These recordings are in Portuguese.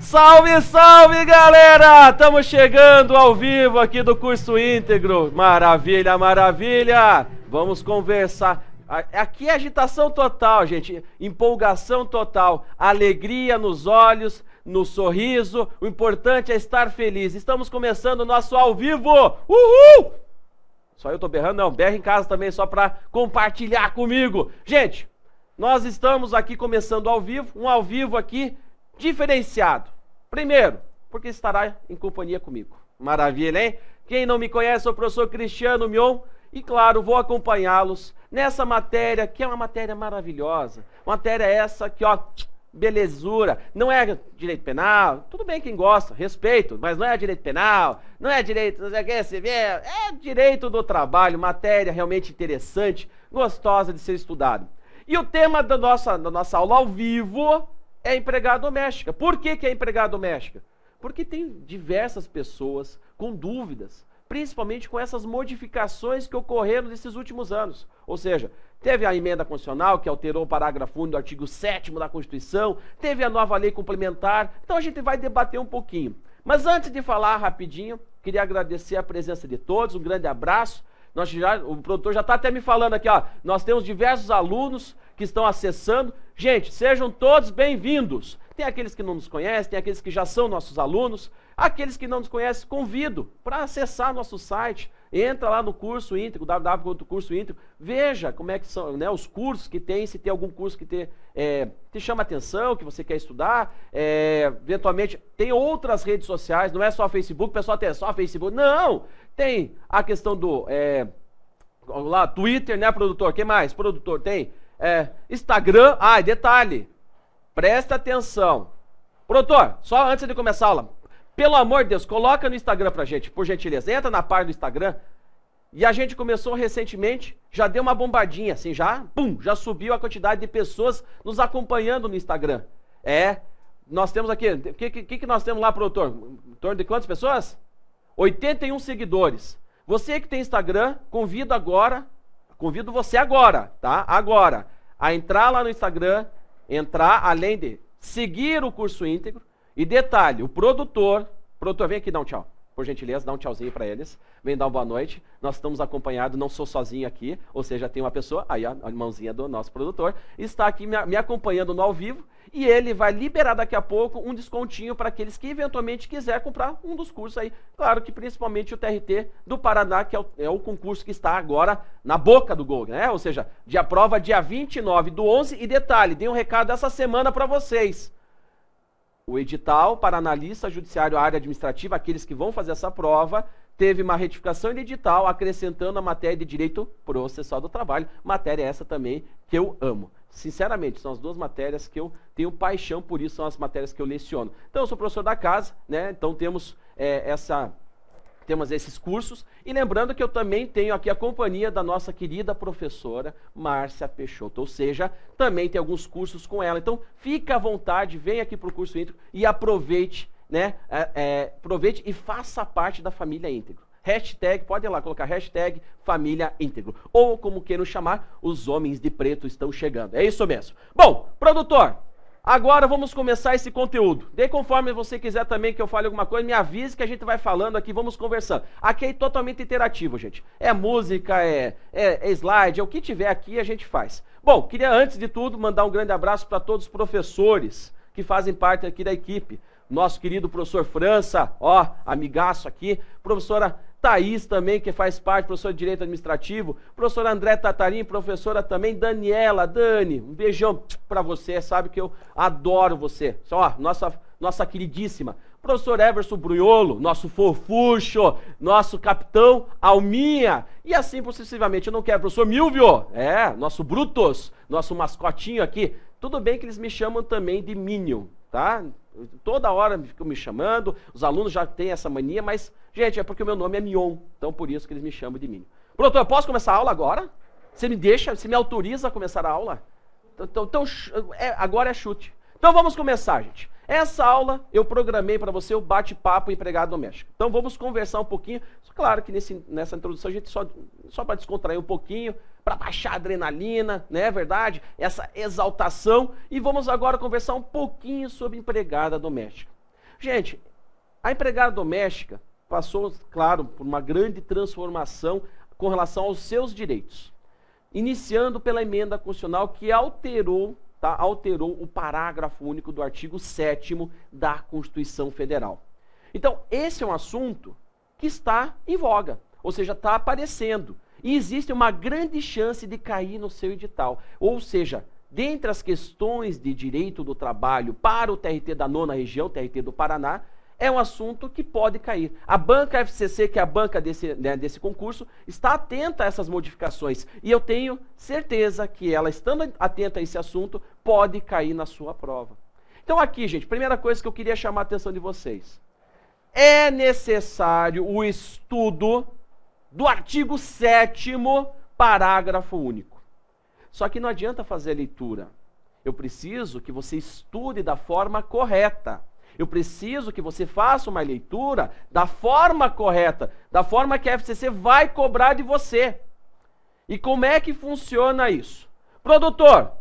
Salve, salve, galera! Estamos chegando ao vivo aqui do curso íntegro. Maravilha, maravilha! Vamos conversar. Aqui é agitação total, gente. Empolgação total. Alegria nos olhos, no sorriso. O importante é estar feliz. Estamos começando o nosso ao vivo. Uhul! Só eu tô berrando? Não, berra em casa também, só para compartilhar comigo. Gente, nós estamos aqui começando ao vivo. Um ao vivo aqui diferenciado. Primeiro, porque estará em companhia comigo. Maravilha, hein? Quem não me conhece, sou o professor Cristiano Mion e, claro, vou acompanhá-los nessa matéria, que é uma matéria maravilhosa. Matéria essa que, ó, belezura. Não é direito penal, tudo bem quem gosta, respeito, mas não é direito penal, não é direito, não sei o que, civil, é direito do trabalho, matéria realmente interessante, gostosa de ser estudado. E o tema da nossa aula ao vivo é empregada doméstica. Por que é empregada doméstica? Porque tem diversas pessoas com dúvidas, principalmente com essas modificações que ocorreram nesses últimos anos. Ou seja, teve a emenda constitucional que alterou o parágrafo único do artigo 7º da Constituição, teve a nova lei complementar, então a gente vai debater um pouquinho. Mas antes de falar rapidinho, queria agradecer a presença de todos, um grande abraço. O produtor já está até me falando aqui, ó, nós temos diversos alunos que estão acessando. Gente, sejam todos bem-vindos. Tem aqueles que não nos conhecem, tem aqueles que já são nossos alunos. Aqueles que não nos conhecem, convido para acessar nosso site. Entra lá no curso íntegro, www.cursoíntegro, veja como é que são, né, os cursos que tem, se tem algum curso que te chama atenção, que você quer estudar. Eventualmente, tem outras redes sociais, não é só Facebook, o pessoal tem só Facebook. Não! Tem a questão do lá, Twitter, né, produtor? O que mais? Produtor, tem Instagram. Ah, e detalhe, presta atenção. Produtor, só antes de começar a aula, pelo amor de Deus, coloca no Instagram pra gente, por gentileza. Entra na página do Instagram. E a gente começou recentemente, já deu uma bombadinha, assim, já subiu a quantidade de pessoas nos acompanhando no Instagram. Nós temos aqui, o que nós temos lá, produtor? Em torno de quantas pessoas? 81 seguidores. Você que tem Instagram, convido você agora, tá? Agora, a entrar lá no Instagram, além de seguir o curso íntegro. E detalhe, o produtor, vem aqui dar um tchau, por gentileza, dá um tchauzinho para eles, vem dar uma boa noite. Nós estamos acompanhados, não sou sozinho aqui, ou seja, tem uma pessoa, aí a mãozinha do nosso produtor, está aqui me acompanhando no ao vivo, e ele vai liberar daqui a pouco um descontinho para aqueles que eventualmente quiser comprar um dos cursos aí. Claro que principalmente o TRT do Paraná, que é o concurso que está agora na boca do gol, né? Ou seja, a prova dia 29/11, e detalhe, dei um recado essa semana para vocês. O edital para analista judiciário área administrativa, aqueles que vão fazer essa prova, teve uma retificação de edital acrescentando a matéria de direito processual do trabalho, matéria essa também que eu amo. Sinceramente, são as duas matérias que eu tenho paixão, por isso são as matérias que eu leciono. Então, eu sou professor da casa, né? Então temos esses cursos, e lembrando que eu também tenho aqui a companhia da nossa querida professora Márcia Peixoto, ou seja, também tem alguns cursos com ela. Então, fica à vontade, vem aqui para o curso íntegro e aproveite, né? Aproveite e faça parte da família íntegro. Hashtag, pode ir lá colocar hashtag família íntegro, ou como queiram chamar, os homens de preto estão chegando. É isso mesmo. Bom, produtor, agora vamos começar esse conteúdo. Daí, conforme você quiser também que eu fale alguma coisa, me avise que a gente vai falando aqui, vamos conversando. Aqui é totalmente interativo, gente. É música, é slide, é o que tiver aqui a gente faz. Bom, queria antes de tudo mandar um grande abraço para todos os professores que fazem parte aqui da equipe. Nosso querido professor França, ó, amigaço aqui. Professora Thaís também, que faz parte, professora de Direito Administrativo. Professora André Tatarim, professora também. Daniela, Dani, um beijão para você, sabe que eu adoro você. Ó, nossa queridíssima. Professor Everson Brunholo, nosso fofucho, nosso capitão Alminha. E assim sucessivamente, eu não quero. Professor Milvio, nosso Brutus, nosso mascotinho aqui. Tudo bem que eles me chamam também de Minion, tá? Toda hora ficam me chamando, os alunos já têm essa mania, mas, gente, é porque o meu nome é Mion, então por isso que eles me chamam de Minion. Pronto, eu posso começar a aula agora? Você me deixa, você me autoriza a começar a aula? Então agora é chute. Então vamos começar, gente. Essa aula eu programei para você o bate-papo empregado doméstico. Então vamos conversar um pouquinho. Claro que nessa introdução a gente só para descontrair um pouquinho, para baixar a adrenalina, não é verdade? Essa exaltação. E vamos agora conversar um pouquinho sobre empregada doméstica. Gente, a empregada doméstica passou, claro, por uma grande transformação com relação aos seus direitos. Iniciando pela emenda constitucional que alterou o parágrafo único do artigo 7º da Constituição Federal. Então, esse é um assunto que está em voga, ou seja, está aparecendo. E existe uma grande chance de cair no seu edital. Ou seja, dentre as questões de direito do trabalho para o TRT da 9ª região, TRT do Paraná, é um assunto que pode cair. A banca FCC, que é a banca desse concurso, está atenta a essas modificações. E eu tenho certeza que ela, estando atenta a esse assunto, pode cair na sua prova. Então aqui, gente, primeira coisa que eu queria chamar a atenção de vocês. É necessário o estudo do artigo 7º, parágrafo único. Só que não adianta fazer a leitura. Eu preciso que você estude da forma correta. Eu preciso que você faça uma leitura da forma correta, da forma que a FCC vai cobrar de você. E como é que funciona isso? Produtor,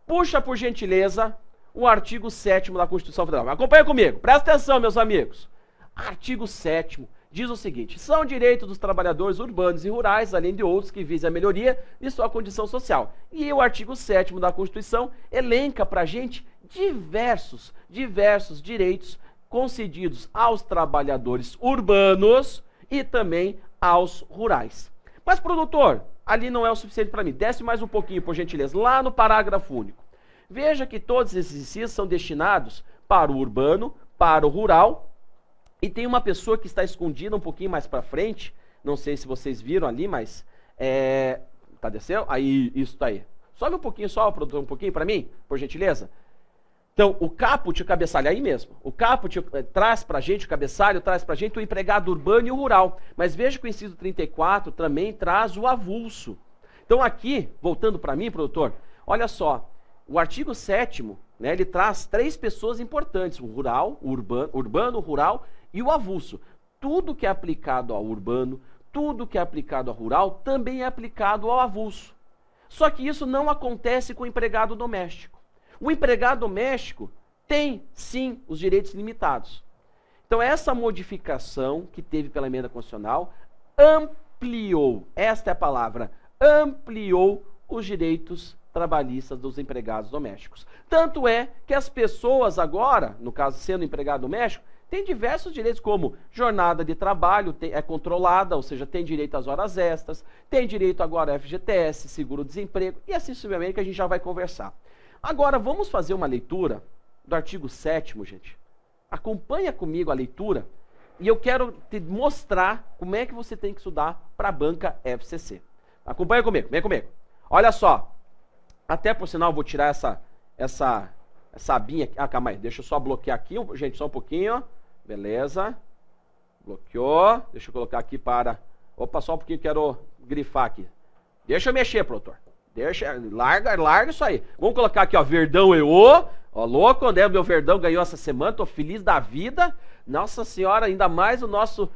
puxa por gentileza o artigo 7º da Constituição Federal. Acompanha comigo, presta atenção, meus amigos. Artigo 7º diz o seguinte: são direitos dos trabalhadores urbanos e rurais, além de outros que visem a melhoria de sua condição social. E o artigo 7º da Constituição elenca para a gente diversos direitos concedidos aos trabalhadores urbanos e também aos rurais. Mas, produtor, ali não é o suficiente para mim. Desce mais um pouquinho, por gentileza, lá no parágrafo único. Veja que todos esses incisos são destinados para o urbano, para o rural, e tem uma pessoa que está escondida um pouquinho mais para frente, não sei se vocês viram ali, mas tá descendo? Aí, isso tá aí. Sobe um pouquinho só, produtor, um pouquinho para mim, por gentileza. Então, o caput e o cabeçalho, aí mesmo. O caput traz para a gente, o cabeçalho traz para a gente o empregado urbano e o rural. Mas veja que o inciso 34 também traz o avulso. Então aqui, voltando para mim, produtor, olha só. O artigo 7º, né, ele traz 3 pessoas importantes. O rural, o urbano, o rural e o avulso. Tudo que é aplicado ao urbano, tudo que é aplicado ao rural, também é aplicado ao avulso. Só que isso não acontece com o empregado doméstico. O empregado doméstico tem, sim, os direitos limitados. Então, essa modificação que teve pela emenda constitucional ampliou, esta é a palavra, ampliou os direitos trabalhistas dos empregados domésticos. Tanto é que as pessoas agora, no caso sendo empregado doméstico, têm diversos direitos, como jornada de trabalho é controlada, ou seja, tem direito às horas extras, tem direito agora ao FGTS, seguro-desemprego, e assim sucessivamente que a gente já vai conversar. Agora, vamos fazer uma leitura do artigo 7º, gente. Acompanha comigo a leitura e eu quero te mostrar como é que você tem que estudar para a banca FCC. Acompanha comigo, vem comigo. Olha só, até por sinal eu vou tirar essa abinha aqui. Ah, calma aí, deixa eu só bloquear aqui, gente, só um pouquinho. Beleza. Bloqueou. Deixa eu colocar aqui para... Opa, só um pouquinho, quero grifar aqui. Deixa eu mexer, produtor. Larga isso aí. Vamos colocar aqui, ó, Verdão EO. Ó, louco, né? Meu Verdão ganhou essa semana, tô feliz da vida. Nossa Senhora, ainda mais o nosso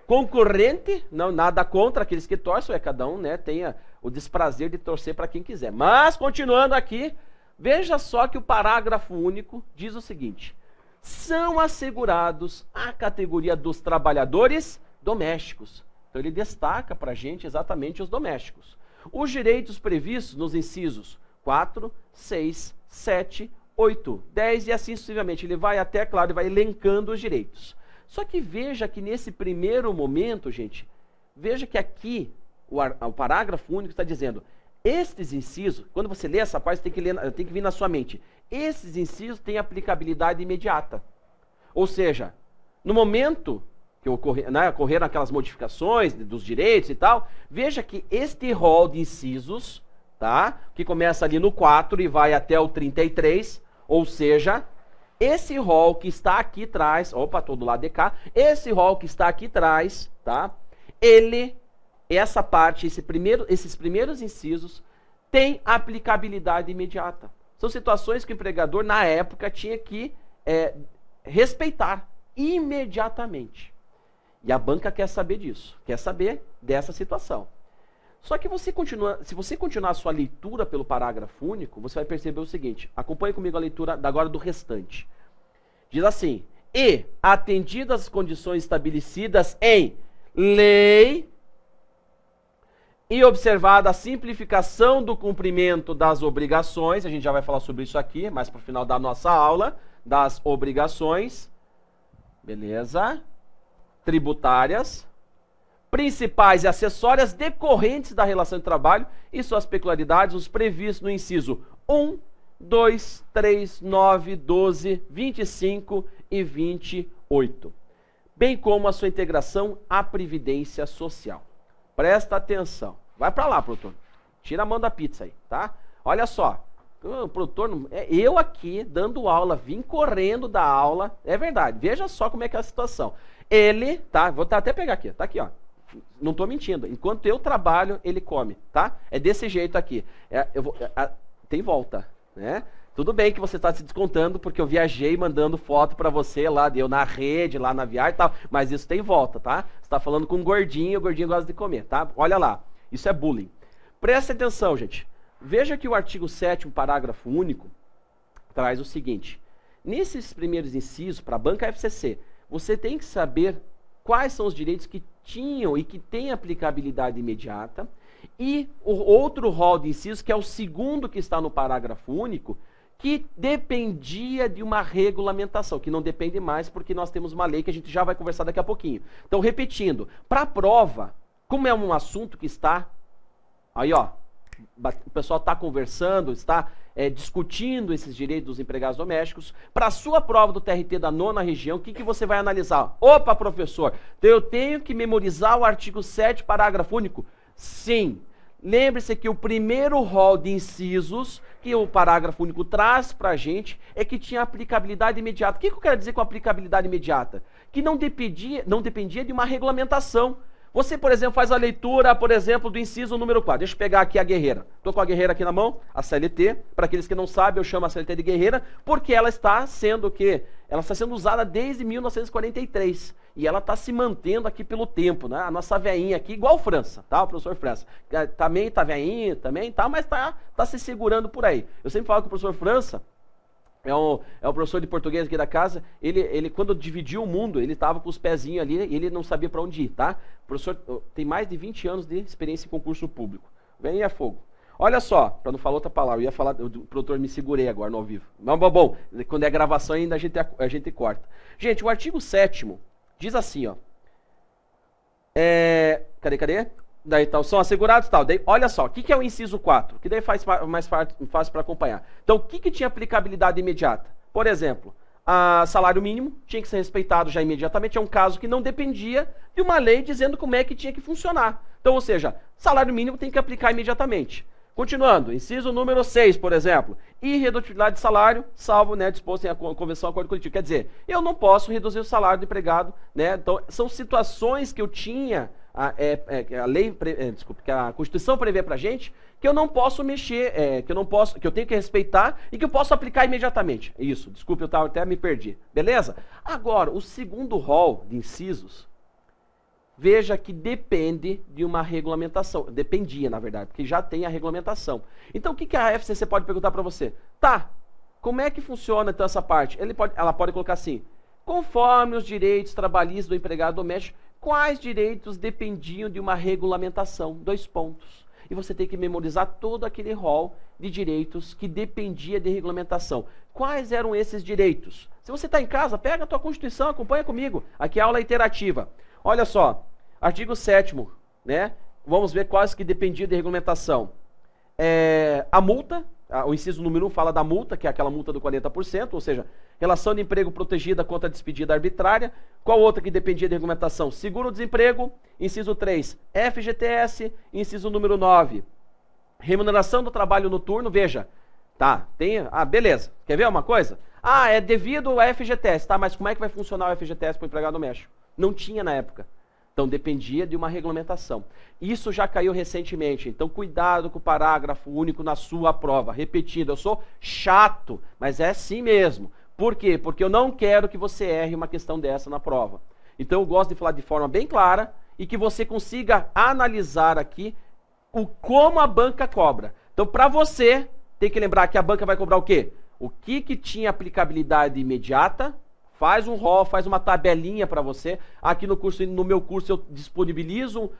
concorrente. Não, nada contra aqueles que torcem, cada um, né, tenha o desprazer de torcer para quem quiser. Mas, continuando aqui, veja só que o parágrafo único diz o seguinte: são assegurados a categoria dos trabalhadores domésticos. Então ele destaca para a gente exatamente os domésticos. Os direitos previstos nos incisos 4, 6, 7, 8, 10 e assim sucessivamente. Ele vai até, claro, e vai elencando os direitos. Só que veja que nesse primeiro momento, gente, veja que aqui o parágrafo único está dizendo, estes incisos, quando você lê essa parte, tem que vir na sua mente, esses incisos têm aplicabilidade imediata. Ou seja, no momento que ocorreram aquelas modificações dos direitos e tal, veja que este rol de incisos, tá, que começa ali no 4 e vai até o 33, ou seja, esse rol que está aqui atrás, opa, todo lado de cá, esse rol que está aqui atrás, tá, essa parte, esses primeiros incisos, tem aplicabilidade imediata. São situações que o empregador, na época, tinha que respeitar imediatamente. E a banca quer saber disso, quer saber dessa situação. Só que se você continuar a sua leitura pelo parágrafo único, você vai perceber o seguinte, acompanhe comigo a leitura agora do restante. Diz assim, e, atendidas as condições estabelecidas em lei e observada a simplificação do cumprimento das obrigações, a gente já vai falar sobre isso aqui, mais para o final da nossa aula, das obrigações, beleza? Tributárias, principais e acessórias decorrentes da relação de trabalho e suas peculiaridades, os previstos no inciso 1, 2, 3, 9, 12, 25 e 28, bem como a sua integração à Previdência Social. Presta atenção. Vai para lá, produtor. Tira a mão da pizza aí, tá? Olha só. O produtor, eu aqui dando aula, vim correndo da aula. É verdade. Veja só como é que é a situação. Ele, tá? Vou até pegar aqui. Tá aqui, ó. Não estou mentindo. Enquanto eu trabalho, ele come, tá? É desse jeito aqui. Tem volta, né? Tudo bem que você está se descontando porque eu viajei mandando foto para você lá, eu na rede, lá na viagem e tal, mas isso tem volta, tá? Você está falando com um gordinho, o gordinho gosta de comer, tá? Olha lá, isso é bullying. Presta atenção, gente. Veja que o artigo 7º, parágrafo único, traz o seguinte. Nesses primeiros incisos, para a banca FCC, você tem que saber quais são os direitos que tinham e que têm aplicabilidade imediata, e o outro rol de incisos, que é o segundo que está no parágrafo único, que dependia de uma regulamentação, que não depende mais porque nós temos uma lei que a gente já vai conversar daqui a pouquinho. Então, repetindo, para a prova, como é um assunto que está, aí ó, o pessoal está conversando, está discutindo esses direitos dos empregados domésticos, para a sua prova do TRT da 9ª região, o que você vai analisar? Opa, professor, eu tenho que memorizar o artigo 7º, parágrafo único? Sim. Lembre-se que o primeiro rol de incisos que o parágrafo único traz para a gente é que tinha aplicabilidade imediata. O que eu quero dizer com aplicabilidade imediata? Que não dependia de uma regulamentação. Você, por exemplo, faz a leitura, por exemplo, do inciso número 4. Deixa eu pegar aqui a guerreira. Estou com a guerreira aqui na mão, a CLT. Para aqueles que não sabem, eu chamo a CLT de guerreira, porque ela está sendo o quê? Ela está sendo usada desde 1943. E ela está se mantendo aqui pelo tempo, né? A nossa veinha aqui, igual França, tá? O professor França. Também tá veinho, também tá, mas tá se segurando por aí. Eu sempre falo que o professor França é o professor de português aqui da casa. Ele quando dividiu o mundo, ele estava com os pezinhos ali e ele não sabia para onde ir, tá? O professor tem mais de 20 anos de experiência em concurso público. Vem a fogo. Olha só, para não falar outra palavra, eu ia falar, o produtor me segurei agora no ao vivo. Mas bom, quando é gravação ainda a gente corta. Gente, o artigo 7º diz assim, ó. Cadê? Daí tal, são assegurados tal. Daí, olha só, o que é o inciso 4? Que daí faz mais fácil para acompanhar. Então, o que tinha aplicabilidade imediata? Por exemplo, salário mínimo tinha que ser respeitado já imediatamente. É um caso que não dependia de uma lei dizendo como é que tinha que funcionar. Então, ou seja, salário mínimo tem que aplicar imediatamente. Continuando, inciso número 6, por exemplo, irredutibilidade de salário, salvo, né, disposto em a convenção acordo coletivo. Quer dizer, eu não posso reduzir o salário do empregado, né? Então, são situações que eu tinha, que a Constituição prevê pra gente, que eu não posso mexer, que eu tenho que respeitar e que eu posso aplicar imediatamente. Isso, desculpe, eu até me perdi. Beleza? Agora, o segundo rol de incisos, veja que depende de uma regulamentação. Dependia, na verdade, porque já tem a regulamentação. Então, o que a FCC pode perguntar para você? Tá, como é que funciona então essa parte? Ela pode colocar assim, conforme os direitos trabalhistas do empregado doméstico, quais direitos dependiam de uma regulamentação? 2 pontos. E você tem que memorizar todo aquele rol de direitos que dependia de regulamentação. Quais eram esses direitos? Se você está em casa, pega a tua Constituição, acompanha comigo. Aqui é a aula interativa. Olha só, artigo 7º, né? Vamos ver quais que dependiam de regulamentação. A multa, o inciso número 1 fala da multa, que é aquela multa do 40%, ou seja, relação de emprego protegida contra a despedida arbitrária. Qual outra que dependia de regulamentação? Seguro-desemprego, inciso 3, FGTS, inciso número 9, remuneração do trabalho noturno, veja, tá, beleza, quer ver uma coisa? É devido ao FGTS, tá, mas como é que vai funcionar o FGTS para o empregado doméstico? Não tinha na época. Então, dependia de uma regulamentação. Isso já caiu recentemente. Então, cuidado com o parágrafo único na sua prova. Repetindo, eu sou chato, mas é assim mesmo. Por quê? Porque eu não quero que você erre uma questão dessa na prova. Então, eu gosto de falar de forma bem clara e que você consiga analisar aqui como a banca cobra. Então, para você, tem que lembrar que a banca vai cobrar o quê? O que tinha aplicabilidade imediata, faz um rol, faz uma tabelinha para você. Aqui no meu curso eu disponibilizo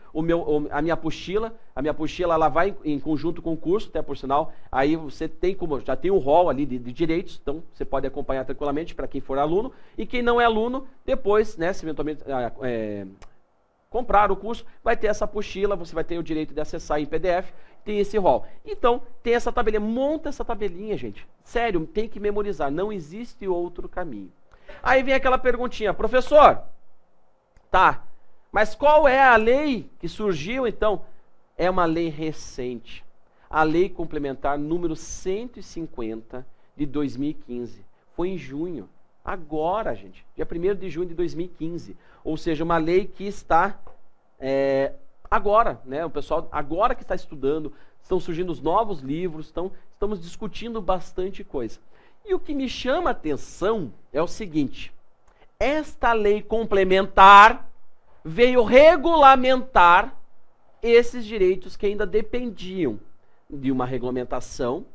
a minha apostila. A minha apostila ela vai em conjunto com o curso, até por sinal. Aí você tem já tem um rol ali de direitos, então você pode acompanhar tranquilamente para quem for aluno. E quem não é aluno, depois, né, se eventualmente comprar o curso, vai ter essa apostila, você vai ter o direito de acessar em PDF, tem esse rol. Então, tem essa tabelinha, monta essa tabelinha, gente. Sério, tem que memorizar, não existe outro caminho. Aí vem aquela perguntinha, professor, tá, mas qual é a lei que surgiu então? É uma lei recente, a Lei Complementar número 150 de 2015. Foi em junho, agora, gente, dia 1º de junho de 2015. Ou seja, uma lei que está agora, né? O pessoal agora que está estudando, estão surgindo os novos livros, estamos discutindo bastante coisa. E o que me chama a atenção é o seguinte, esta lei complementar veio regulamentar esses direitos que ainda dependiam de uma regulamentação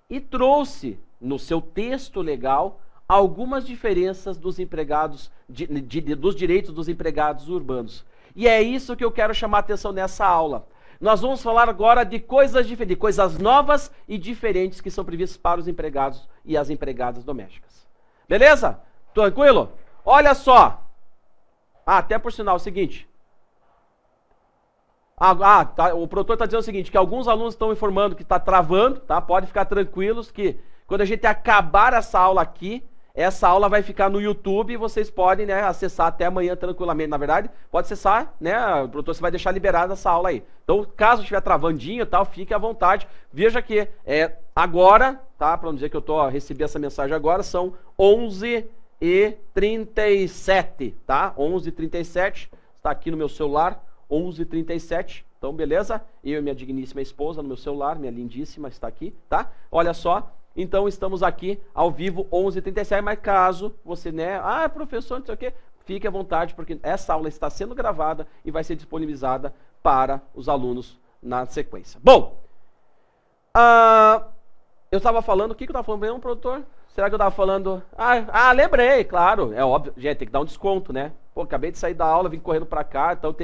e trouxe no seu texto legal algumas diferenças dos empregados, dos direitos dos empregados urbanos. E é isso que eu quero chamar a atenção nessa aula. Nós vamos falar agora de coisas diferentes, de coisas novas e diferentes que são previstas para os empregados e as empregadas domésticas. Beleza? Tranquilo? Olha só. Até por sinal, é o seguinte. Tá, o produtor está dizendo o seguinte, que alguns alunos estão informando que está travando, tá? Pode ficar tranquilos que quando a gente acabar essa aula aqui, essa aula vai ficar no YouTube e vocês podem, né, acessar até amanhã tranquilamente. Na verdade, pode acessar, né, o produtor você vai deixar liberada essa aula aí. Então, caso estiver travandinho e tal, fique à vontade. Veja que agora, tá, para não dizer que eu recebi essa mensagem agora, são 11h37, tá? 11h37, está aqui no meu celular, 11h37. Então, beleza? Eu e minha digníssima esposa no meu celular, minha lindíssima, está aqui, tá? Olha só. Então, estamos aqui ao vivo, 11h37, mas caso você, né, professor, não sei o quê, fique à vontade, porque essa aula está sendo gravada e vai ser disponibilizada para os alunos na sequência. Bom, eu estava falando, o que eu estava falando mesmo, produtor? Será que eu estava falando? Lembrei, claro, é óbvio, gente, tem que dar um desconto, né? Pô, acabei de sair da aula, vim correndo para cá, então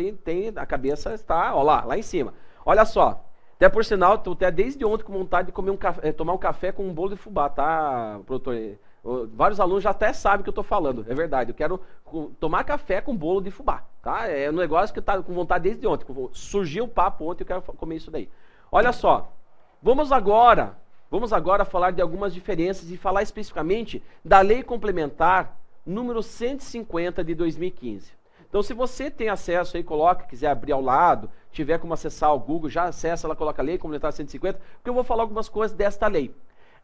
a cabeça está, ó lá em cima. Olha só. Até por sinal, estou até desde ontem com vontade de comer tomar um café com um bolo de fubá, tá, produtor? Vários alunos já até sabem o que eu estou falando, é verdade. Eu quero tomar café com bolo de fubá, tá? É um negócio que eu estava com vontade desde ontem. Surgiu o papo ontem, eu quero comer isso daí. Olha só, vamos agora falar de algumas diferenças e falar especificamente da Lei Complementar número 150 de 2015. Então, se você tem acesso aí, quiser abrir ao lado, tiver como acessar o Google, já acessa, ela coloca a Lei Complementar 150, porque eu vou falar algumas coisas desta lei.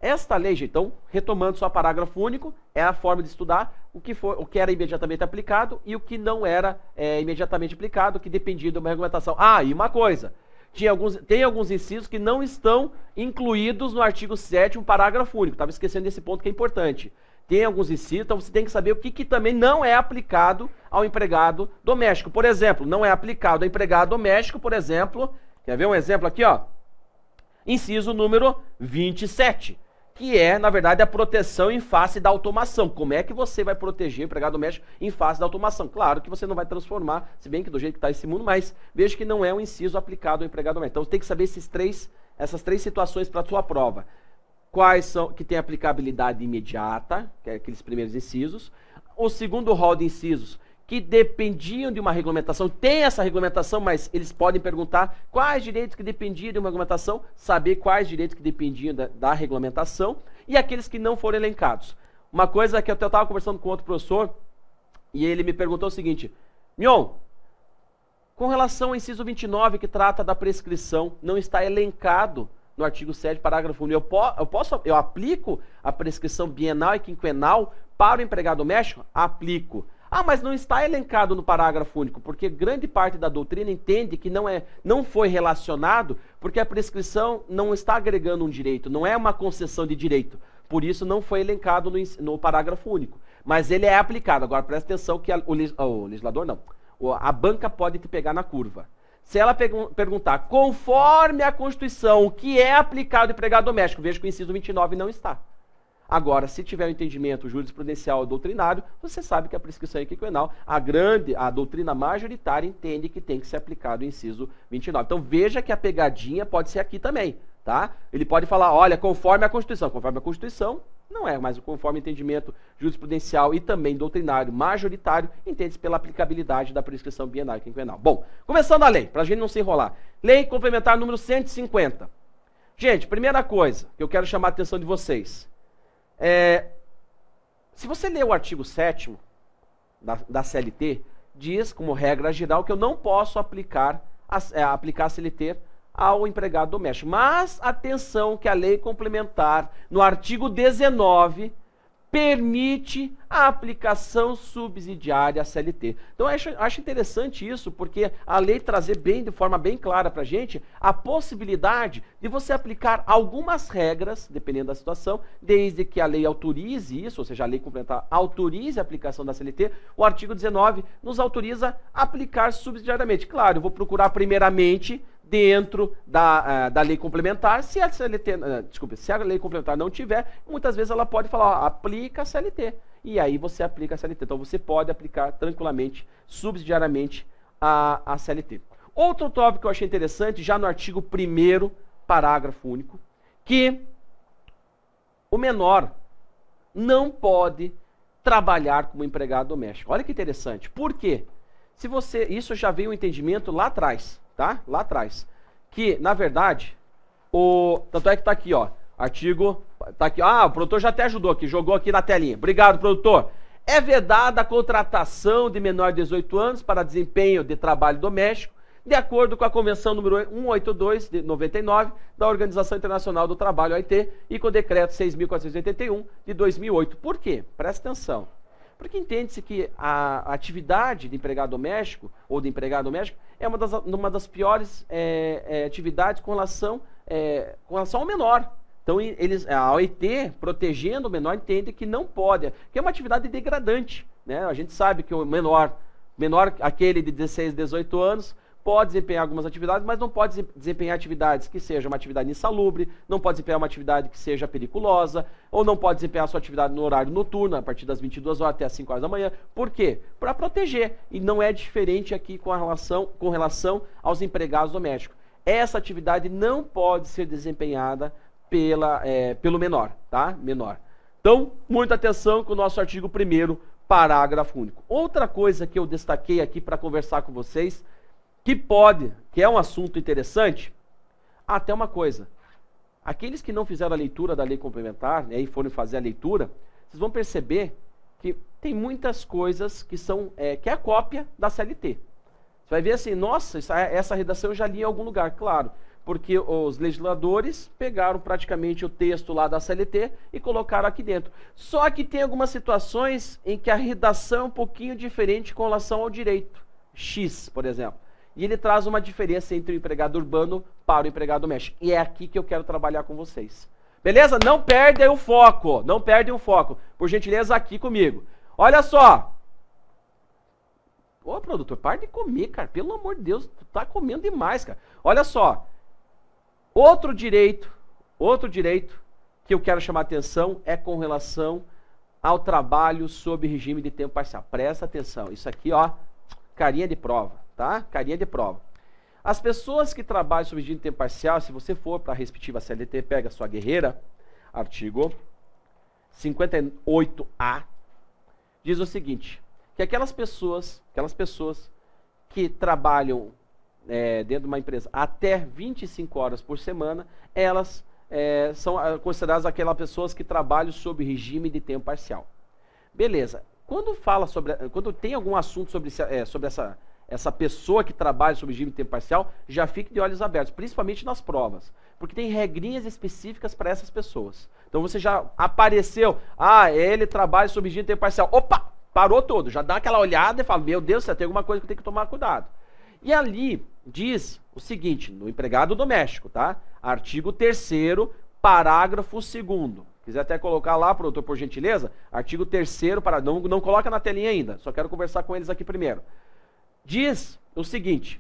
Esta lei, então, retomando só parágrafo único, é a forma de estudar o que era imediatamente aplicado e o que não era imediatamente aplicado, que dependia de uma regulamentação. E uma coisa, tem alguns incisos que não estão incluídos no artigo 7º, parágrafo único. Estava esquecendo desse ponto que é importante. Tem alguns incisos, então você tem que saber o que também não é aplicado ao empregado doméstico. Por exemplo, não é aplicado ao empregado doméstico, por exemplo, quer ver um exemplo aqui, ó? Inciso número 27, que é, na verdade, a proteção em face da automação. Como é que você vai proteger o empregado doméstico em face da automação? Claro que você não vai transformar, se bem que do jeito que está esse mundo, mas veja que não é um inciso aplicado ao empregado doméstico. Então você tem que saber essas três situações para a sua prova. Quais são que tem aplicabilidade imediata, que é aqueles primeiros incisos. O segundo rol de incisos que dependiam de uma regulamentação, tem essa regulamentação, mas eles podem perguntar quais direitos que dependiam de uma regulamentação, saber quais direitos que dependiam da regulamentação, e aqueles que não foram elencados. Uma coisa que eu estava conversando com outro professor, e ele me perguntou o seguinte, Mion, com relação ao inciso 29, que trata da prescrição, não está elencado no artigo 7º, parágrafo 1. Eu aplico a prescrição bienal e quinquenal para o empregado doméstico? Aplico. Mas não está elencado no parágrafo único, porque grande parte da doutrina entende que não foi relacionado, porque a prescrição não está agregando um direito, não é uma concessão de direito. Por isso não foi elencado no parágrafo único. Mas ele é aplicado. Agora presta atenção que o legislador não. A banca pode te pegar na curva. Se ela perguntar, conforme a Constituição, o que é aplicado ao empregado doméstico, veja que o inciso 29 não está. Agora, se tiver um entendimento jurisprudencial ou doutrinário, você sabe que a prescrição quinquenal, a doutrina majoritária entende que tem que ser aplicado o inciso 29. Então veja que a pegadinha pode ser aqui também, tá? Ele pode falar, olha, conforme a Constituição. Conforme a Constituição, não é, mas conforme o entendimento jurisprudencial e também doutrinário majoritário, entende-se pela aplicabilidade da prescrição bienal e quinquenal. Bom, começando a lei, para a gente não se enrolar. Lei complementar número 150. Gente, primeira coisa que eu quero chamar a atenção de vocês. Se você ler o artigo 7º da CLT, diz, como regra geral, que eu não posso aplicar a CLT ao empregado doméstico. Mas, atenção que a lei complementar, no artigo 19, permite a aplicação subsidiária à CLT. Então, eu acho interessante isso, porque a lei trazer de forma bem clara para a gente a possibilidade de você aplicar algumas regras, dependendo da situação, desde que a lei autorize isso, ou seja, a lei complementar autorize a aplicação da CLT, o artigo 19 nos autoriza a aplicar subsidiariamente. Claro, eu vou procurar primeiramente dentro da lei complementar, se a lei complementar não tiver, muitas vezes ela pode falar, ó, aplica a CLT, e aí você aplica a CLT. Então você pode aplicar tranquilamente, subsidiariamente, a CLT. Outro tópico que eu achei interessante, já no artigo 1º, parágrafo único, que o menor não pode trabalhar como empregado doméstico. Olha que interessante. Por quê? Isso já veio um entendimento lá atrás, tá? Lá atrás. Que, na verdade, tanto é que tá aqui, ó. Artigo, tá aqui. Ah, o produtor já até ajudou aqui, jogou aqui na telinha. Obrigado, produtor. É vedada a contratação de menor de 18 anos para desempenho de trabalho doméstico, de acordo com a Convenção número 182 de 99 da Organização Internacional do Trabalho, OIT, e com o Decreto 6.481 de 2008. Por quê? Presta atenção. Porque entende-se que a atividade de empregado doméstico ou de empregado doméstico é uma das piores atividades com relação ao menor. Então, a OIT, protegendo o menor, entende que não pode, que é uma atividade degradante, né? A gente sabe que o menor, aquele de 16, 18 anos, pode desempenhar algumas atividades, mas não pode desempenhar atividades que sejam uma atividade insalubre, não pode desempenhar uma atividade que seja periculosa, ou não pode desempenhar a sua atividade no horário noturno, a partir das 22 horas até as 5 horas da manhã. Por quê? Para proteger. E não é diferente aqui com relação aos empregados domésticos. Essa atividade não pode ser desempenhada pelo menor, tá? Menor. Então, muita atenção com o nosso artigo 1º, parágrafo único. Outra coisa que eu destaquei aqui para conversar com vocês, que é um assunto interessante, até uma coisa. Aqueles que não fizeram a leitura da lei complementar, né, e foram fazer a leitura, vocês vão perceber que tem muitas coisas que é a cópia da CLT. Você vai ver assim, nossa, essa redação eu já li em algum lugar, claro, porque os legisladores pegaram praticamente o texto lá da CLT e colocaram aqui dentro. Só que tem algumas situações em que a redação é um pouquinho diferente com relação ao direito. X, por exemplo. E ele traz uma diferença entre o empregado urbano para o empregado doméstico. E é aqui que eu quero trabalhar com vocês. Beleza? Não perdem o foco. Não perdem o foco. Por gentileza, aqui comigo. Olha só. Ô, produtor, para de comer, cara. Pelo amor de Deus, tu tá comendo demais, cara. Olha só. Outro direito que eu quero chamar a atenção é com relação ao trabalho sob regime de tempo parcial. Presta atenção. Isso aqui, ó, carinha de prova. Tá? Carinha de prova. As pessoas que trabalham sob regime de tempo parcial, se você for para a respectiva CLT, pega a sua guerreira, artigo 58A, diz o seguinte, que aquelas pessoas que trabalham dentro de uma empresa até 25 horas por semana, elas são consideradas aquelas pessoas que trabalham sob regime de tempo parcial. Beleza. Quando tem algum assunto sobre essa pessoa que trabalha sob regime de tempo parcial, já fique de olhos abertos, principalmente nas provas, porque tem regrinhas específicas para essas pessoas. Então você já apareceu, ele trabalha sob regime de tempo parcial, opa, parou todo, já dá aquela olhada e fala, meu Deus, tem alguma coisa que eu tenho que tomar cuidado. E ali diz o seguinte, no empregado doméstico, tá? Artigo 3º, parágrafo 2º. Quiser até colocar lá, produtor, por gentileza, artigo 3º, não coloca na telinha ainda, só quero conversar com eles aqui primeiro. Diz o seguinte,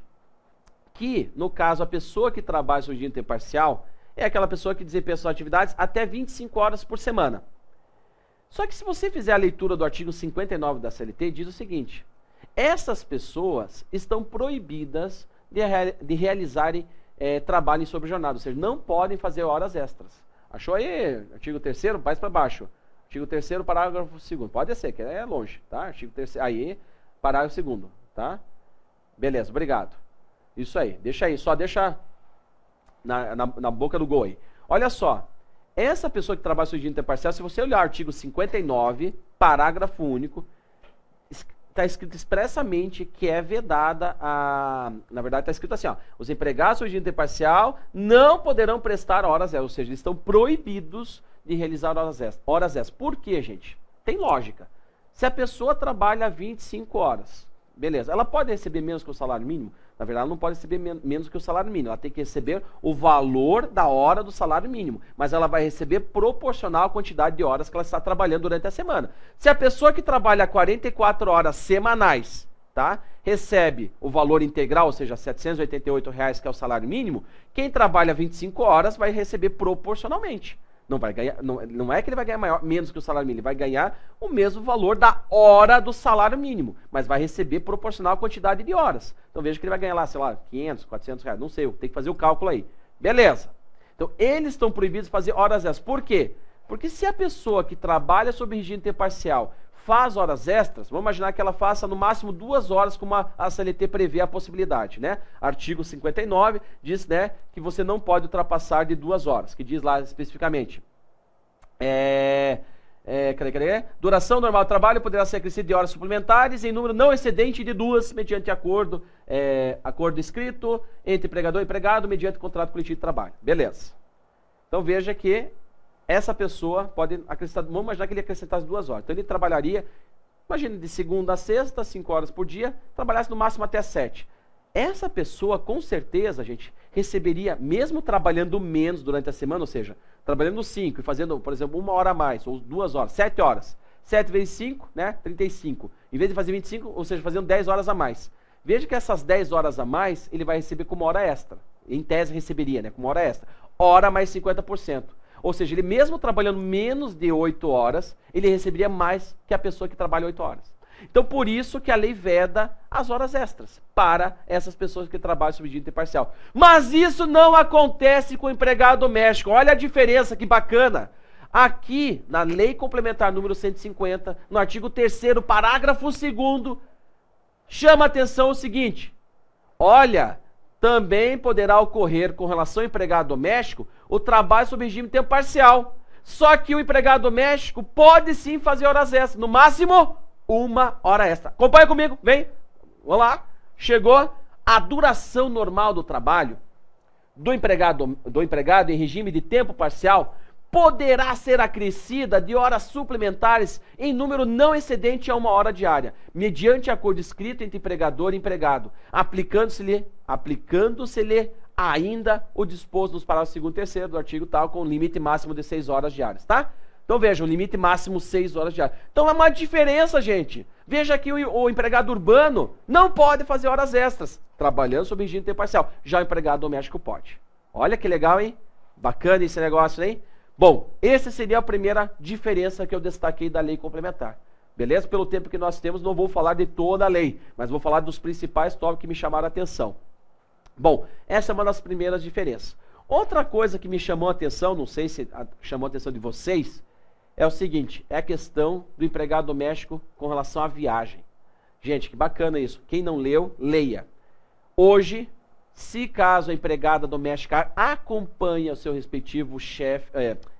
que, no caso, a pessoa que trabalha sob regime de tempo parcial é aquela pessoa que desempenha suas atividades até 25 horas por semana. Só que se você fizer a leitura do artigo 59 da CLT, diz o seguinte: essas pessoas estão proibidas de realizarem trabalho em sobrejornada, ou seja, não podem fazer horas extras. Achou aí? Artigo 3º, mais para baixo. Artigo 3º, parágrafo 2º. Pode ser, que é longe, tá? Artigo 3º, aí, parágrafo 2º, tá? Beleza, obrigado. Isso aí, deixa aí, só deixa na boca do gol aí. Olha só, essa pessoa que trabalha sobre dia interparcial, se você olhar o artigo 59, parágrafo único, está escrito expressamente que é vedada na verdade está escrito assim, ó, os empregados sobre dia interparcial não poderão prestar horas extras, ou seja, eles estão proibidos de realizar horas extras. Por quê, gente? Tem lógica. Se a pessoa trabalha 25 horas, beleza, ela pode receber menos que o salário mínimo? Na verdade, ela não pode receber menos que o salário mínimo. Ela tem que receber o valor da hora do salário mínimo. Mas ela vai receber proporcional à quantidade de horas que ela está trabalhando durante a semana. Se a pessoa que trabalha 44 horas semanais, tá, recebe o valor integral, ou seja, R$ 788, que é o salário mínimo, quem trabalha 25 horas vai receber proporcionalmente. Não vai ganhar, não é que ele vai ganhar menos que o salário mínimo, ele vai ganhar o mesmo valor da hora do salário mínimo, mas vai receber proporcional à quantidade de horas. Então veja que ele vai ganhar lá, sei lá, 500, 400 reais, não sei, tem que fazer o cálculo aí. Beleza. Então eles estão proibidos de fazer horas extras. Por quê? Porque se a pessoa que trabalha sob regime interparcial faz horas extras, vamos imaginar que ela faça no máximo 2 horas, como a CLT prevê a possibilidade, né? Artigo 59 diz, né, que você não pode ultrapassar de 2 horas, que diz lá especificamente. Duração normal do trabalho poderá ser acrescida de horas suplementares em número não excedente de 2, mediante acordo escrito entre empregador e empregado, mediante contrato coletivo de trabalho. Beleza. Então veja que essa pessoa pode acrescentar, vamos imaginar que ele acrescentasse 2 horas. Então ele trabalharia, imagina, de segunda a sexta, 5 horas por dia, trabalhasse no máximo até 7. Essa pessoa, com certeza, gente, receberia, mesmo trabalhando menos durante a semana, ou seja, trabalhando 5 e fazendo, por exemplo, 1 hora a mais, ou 2 horas, 7 horas. 7 vezes 5, né, 35. Em vez de fazer 25, ou seja, fazendo 10 horas a mais. Veja que essas 10 horas a mais, ele vai receber como hora extra. Em tese receberia, né, como hora extra. Hora mais 50%. Ou seja, ele mesmo trabalhando menos de 8 horas, ele receberia mais que a pessoa que trabalha 8 horas. Então, por isso que a lei veda as horas extras para essas pessoas que trabalham sob regime interparcial. Mas isso não acontece com o empregado doméstico. Olha a diferença, que bacana. Aqui, na Lei Complementar número 150, no artigo 3º, parágrafo 2º, chama a atenção o seguinte: olha, também poderá ocorrer com relação ao empregado doméstico o trabalho sob regime de tempo parcial. Só que o empregado doméstico pode sim fazer horas extras, no máximo 1 hora extra. Acompanha comigo, vem. Vamos lá. Chegou a duração normal do trabalho do empregado em regime de tempo parcial poderá ser acrescida de horas suplementares em número não excedente a 1 hora diária, mediante acordo escrito entre empregador e empregado, aplicando-se-lhe ainda o disposto nos parágrafos 2º e 3º do artigo tal, com limite máximo de 6 horas diárias, tá? Então veja, o limite máximo 6 horas diárias. Então é uma diferença, gente. Veja que o empregado urbano não pode fazer horas extras, trabalhando sob regime de tempo parcial. Já o empregado doméstico pode. Olha que legal, hein? Bacana esse negócio, hein? Bom, essa seria a primeira diferença que eu destaquei da lei complementar. Beleza? Pelo tempo que nós temos, não vou falar de toda a lei, mas vou falar dos principais tópicos que me chamaram a atenção. Bom, essa é uma das primeiras diferenças. Outra coisa que me chamou a atenção, não sei se chamou a atenção de vocês, é o seguinte, é a questão do empregado doméstico com relação à viagem. Gente, que bacana isso. Quem não leu, leia. Hoje, se caso a empregada doméstica acompanha o seu respectivo chefe,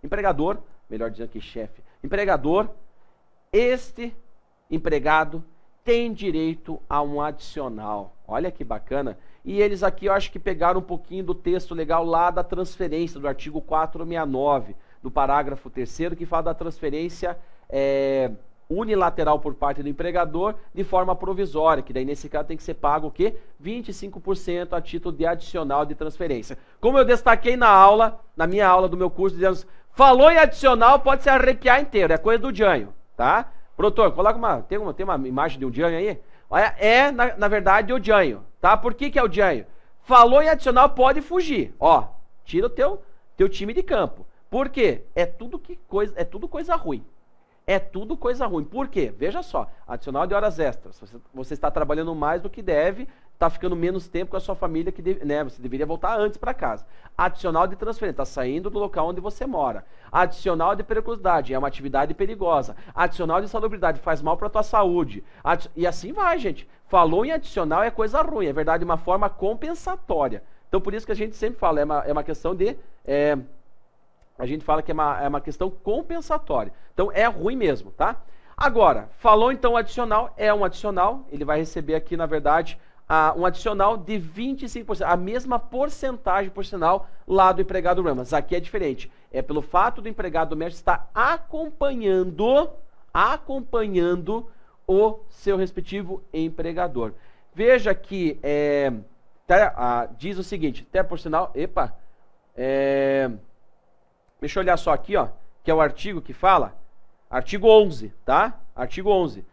empregador, melhor dizendo que chefe, empregador, este empregado tem direito a um adicional. Olha que bacana. E eles aqui, eu acho que pegaram um pouquinho do texto legal lá da transferência, do artigo 469, do parágrafo 3º, que fala da transferência unilateral por parte do empregador de forma provisória, que daí nesse caso tem que ser pago o quê? 25% a título de adicional de transferência. Como eu destaquei na minha aula do meu curso, dizendo, falou em adicional, pode se arrepiar inteiro, é coisa do Jânio, tá? Produtor, coloca tem uma imagem de um Jânio aí? Na verdade, o Jânio, tá? Por que é o Jânio? Falou em adicional, pode fugir, ó, tira o teu time de campo. Por quê? É tudo coisa ruim. é tudo coisa ruim. Por quê? Veja só, adicional de horas extras. Você está trabalhando mais do que deve, está ficando menos tempo com a sua família, que né, você deveria voltar antes para casa. Adicional de transferência, está saindo do local onde você mora. Adicional de periculosidade, é uma atividade perigosa. Adicional de insalubridade, faz mal para a tua saúde. E assim vai, gente. Falou em adicional é coisa ruim, é verdade, uma forma compensatória. Então, por isso que a gente sempre fala, é uma questão de... a gente fala que é uma questão compensatória. Então, é ruim mesmo, tá? Agora, falou então adicional, é um adicional, ele vai receber aqui, na verdade, um adicional de 25%, a mesma porcentagem porcional lá do empregado urbano. Mas aqui é diferente. É pelo fato do empregado doméstico estar acompanhando o seu respectivo empregador. Veja que diz o seguinte, até por sinal, deixa eu olhar só aqui, ó, que é o artigo que fala, artigo 11, tá? Artigo 11.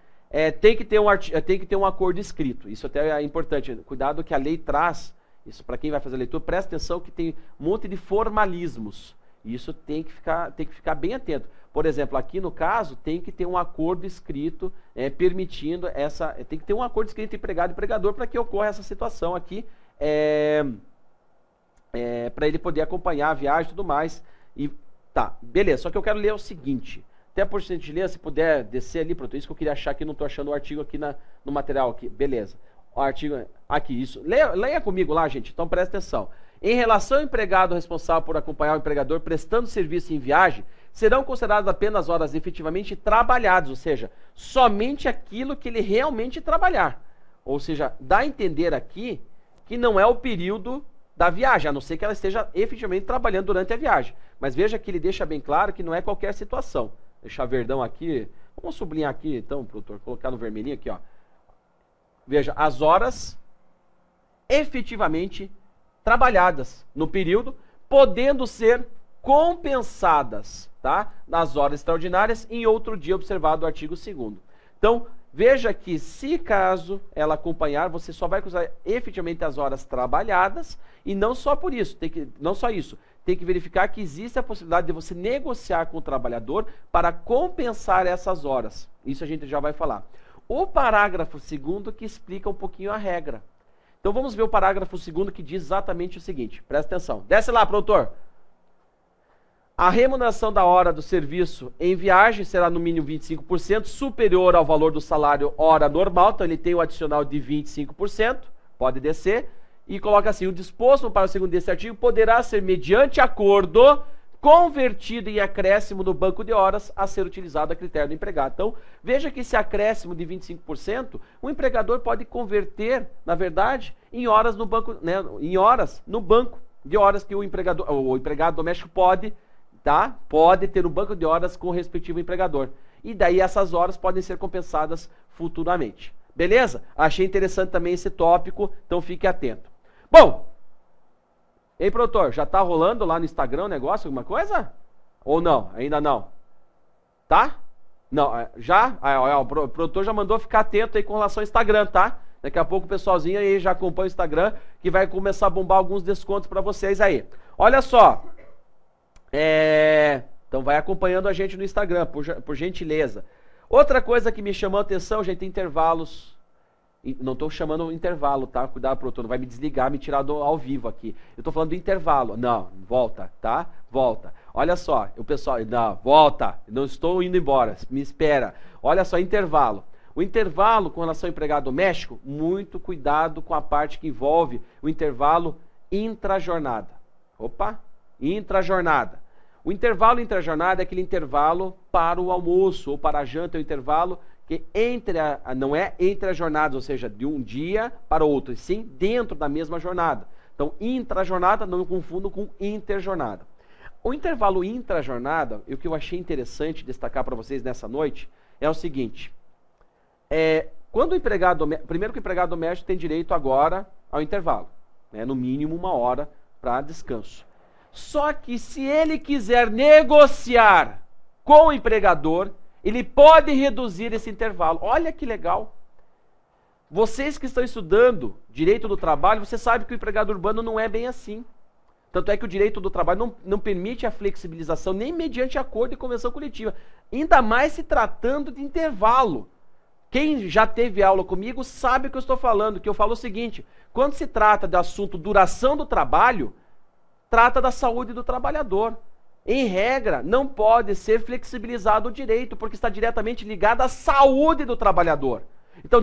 Tem que ter um acordo escrito, isso até é importante, cuidado que a lei traz, isso para quem vai fazer a leitura, presta atenção que tem um monte de formalismos, isso tem que ficar bem atento. Por exemplo, aqui no caso, tem que ter um acordo escrito permitindo tem que ter um acordo escrito entre empregado e empregador para que ocorra essa situação aqui, para ele poder acompanhar a viagem e tudo mais. E tá, beleza, só que eu quero ler o seguinte, até por gentileza, se puder descer ali, pronto, isso que eu queria achar que não estou achando o artigo aqui no material aqui, beleza. O artigo aqui, isso, leia comigo lá, gente, então presta atenção. Em relação ao empregado responsável por acompanhar o empregador prestando serviço em viagem, serão consideradas apenas horas efetivamente trabalhadas, ou seja, somente aquilo que ele realmente trabalhar. Ou seja, dá a entender aqui que não é o período da viagem, a não ser que ela esteja efetivamente trabalhando durante a viagem. Mas veja que ele deixa bem claro que não é qualquer situação. Deixar verdão aqui, vamos sublinhar aqui então, produtor, colocar no vermelhinho aqui, ó. Veja, as horas efetivamente trabalhadas no período, podendo ser compensadas, tá? Nas horas extraordinárias, em outro dia observado o artigo 2º. Então, veja que se caso ela acompanhar, você só vai usar efetivamente as horas trabalhadas, e não só por isso, não só isso, tem que verificar que existe a possibilidade de você negociar com o trabalhador para compensar essas horas. Isso a gente já vai falar. O parágrafo 2º que explica um pouquinho a regra. Então vamos ver o parágrafo 2º que diz exatamente o seguinte. Presta atenção. Desce lá, produtor. A remuneração da hora do serviço em viagem será no mínimo 25%, superior ao valor do salário hora normal. Então ele tem o adicional de 25%. Pode descer. E coloca assim, o disposto para o segundo desse artigo poderá ser, mediante acordo, convertido em acréscimo no banco de horas a ser utilizado a critério do empregado. Então, veja que esse acréscimo de 25%, o empregador pode converter, na verdade, em horas no banco, né, em horas no banco de horas que o empregado doméstico pode ter um banco de horas com o respectivo empregador. E daí essas horas podem ser compensadas futuramente. Beleza? Achei interessante também esse tópico, então fique atento. Bom, ei, produtor, já tá rolando lá no Instagram o negócio, alguma coisa? Ou não? Ainda não? Tá? Não, já? O produtor já mandou ficar atento aí com relação ao Instagram, tá? Daqui a pouco o pessoalzinho aí já acompanha o Instagram, que vai começar a bombar alguns descontos para vocês aí. Olha só. Então vai acompanhando a gente no Instagram, por gentileza. Outra coisa que me chamou a atenção, gente, intervalos. Não estou chamando intervalo, tá? Cuidado, produtor, não vai me desligar, me tirar ao vivo aqui. Eu estou falando do intervalo. Não, volta, tá? Volta. Olha só, o pessoal... Não, volta. Não estou indo embora, me espera. Olha só, intervalo. O intervalo com relação ao empregado doméstico, muito cuidado com a parte que envolve o intervalo intrajornada. Opa, intrajornada. O intervalo intrajornada é aquele intervalo para o almoço ou para a janta, é o intervalo que não é entre as jornadas, ou seja, de um dia para outro, e sim dentro da mesma jornada. Então, intrajornada, não confundo com interjornada. O intervalo intrajornada, o que eu achei interessante destacar para vocês nessa noite, é o seguinte. Quando o empregado, primeiro que o empregado doméstico tem direito agora ao intervalo, né, no mínimo 1 hora para descanso. Só que se ele quiser negociar com o empregador, ele pode reduzir esse intervalo. Olha que legal. Vocês que estão estudando direito do trabalho, você sabe que o empregado urbano não é bem assim. Tanto é que o direito do trabalho não permite a flexibilização nem mediante acordo e convenção coletiva. Ainda mais se tratando de intervalo. Quem já teve aula comigo sabe o que eu estou falando, que eu falo o seguinte, quando se trata de assunto duração do trabalho, trata da saúde do trabalhador. Em regra, não pode ser flexibilizado o direito, porque está diretamente ligado à saúde do trabalhador. Então,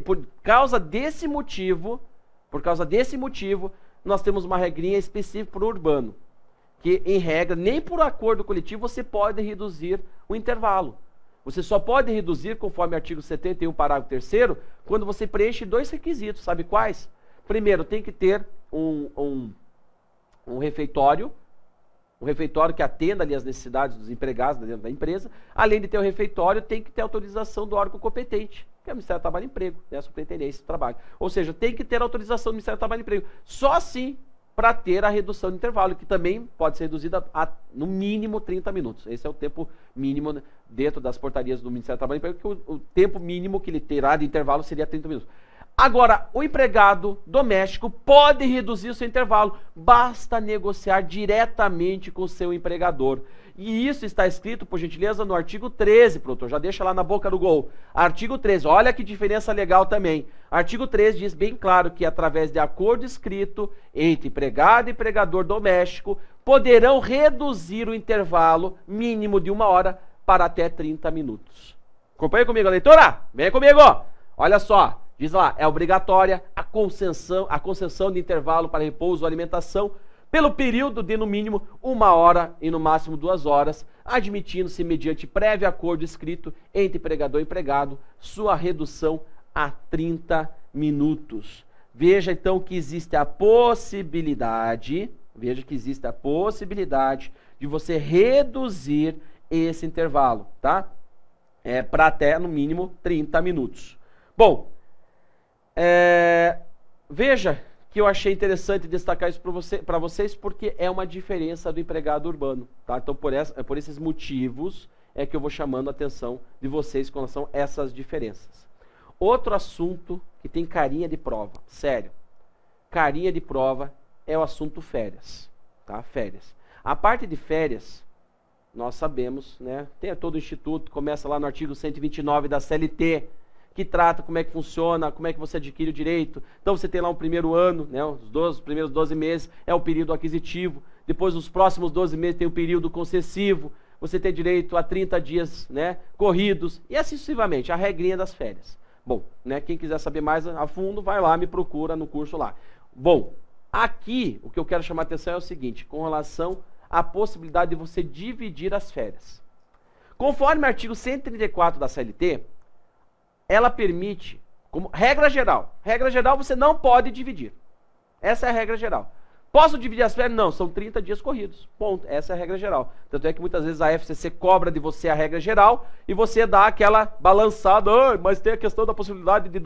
por causa desse motivo, nós temos uma regrinha específica para o urbano, que, em regra, nem por acordo coletivo você pode reduzir o intervalo. Você só pode reduzir, conforme o artigo 71, parágrafo 3º, quando você preenche 2 requisitos. Sabe quais? Primeiro, tem que ter um refeitório que atenda ali as necessidades dos empregados dentro da empresa. Além de ter o refeitório, tem que ter autorização do órgão competente, que é o Ministério do Trabalho e Emprego, né, a Superintendência do Trabalho. Ou seja, tem que ter autorização do Ministério do Trabalho e Emprego. Só assim para ter a redução de intervalo, que também pode ser reduzida a, no mínimo, 30 minutos. Esse é o tempo mínimo dentro das portarias do Ministério do Trabalho e Emprego, que o tempo mínimo que ele terá de intervalo seria 30 minutos. Agora, o empregado doméstico pode reduzir o seu intervalo, basta negociar diretamente com o seu empregador. E isso está escrito, por gentileza, no artigo 13, produtor, já deixa lá na boca do gol. Artigo 13, olha que diferença legal também. Artigo 13 diz bem claro que, através de acordo escrito entre empregado e empregador doméstico, poderão reduzir o intervalo mínimo de 1 hora para até 30 minutos. Acompanha comigo a leitura? Vem comigo! Olha só. Diz lá, é obrigatória a concessão de intervalo para repouso ou alimentação pelo período de, no mínimo, 1 hora e, no máximo, 2 horas, admitindo-se, mediante prévio acordo escrito entre empregador e empregado, sua redução a 30 minutos. Veja, então, que existe a possibilidade, de você reduzir esse intervalo, tá? Para até, no mínimo, 30 minutos. Bom, veja que eu achei interessante destacar isso para vocês, porque é uma diferença do empregado urbano, tá? Então, por esses motivos é que eu vou chamando a atenção de vocês com relação a essas diferenças. Outro assunto que tem carinha de prova, sério, carinha de prova é o assunto férias, tá? Férias. A parte de férias, nós sabemos, né? Tem todo o instituto, começa lá no artigo 129 da CLT, que trata como é que funciona, como é que você adquire o direito. Então você tem lá um primeiro ano, né, os primeiros 12 meses é o período aquisitivo, depois os próximos 12 meses tem o período concessivo, você tem direito a 30 dias, né, corridos, e assim sucessivamente, a regrinha das férias. Bom, né, quem quiser saber mais a fundo, vai lá, me procura no curso lá. Bom, aqui o que eu quero chamar a atenção é o seguinte, com relação à possibilidade de você dividir as férias. Conforme o artigo 134 da CLT, ela permite, como regra geral você não pode dividir. Essa é a regra geral. Posso dividir as férias? Não, são 30 dias corridos. Ponto. Essa é a regra geral. Tanto é que muitas vezes a FCC cobra de você a regra geral e você dá aquela balançada, mas tem a questão da possibilidade de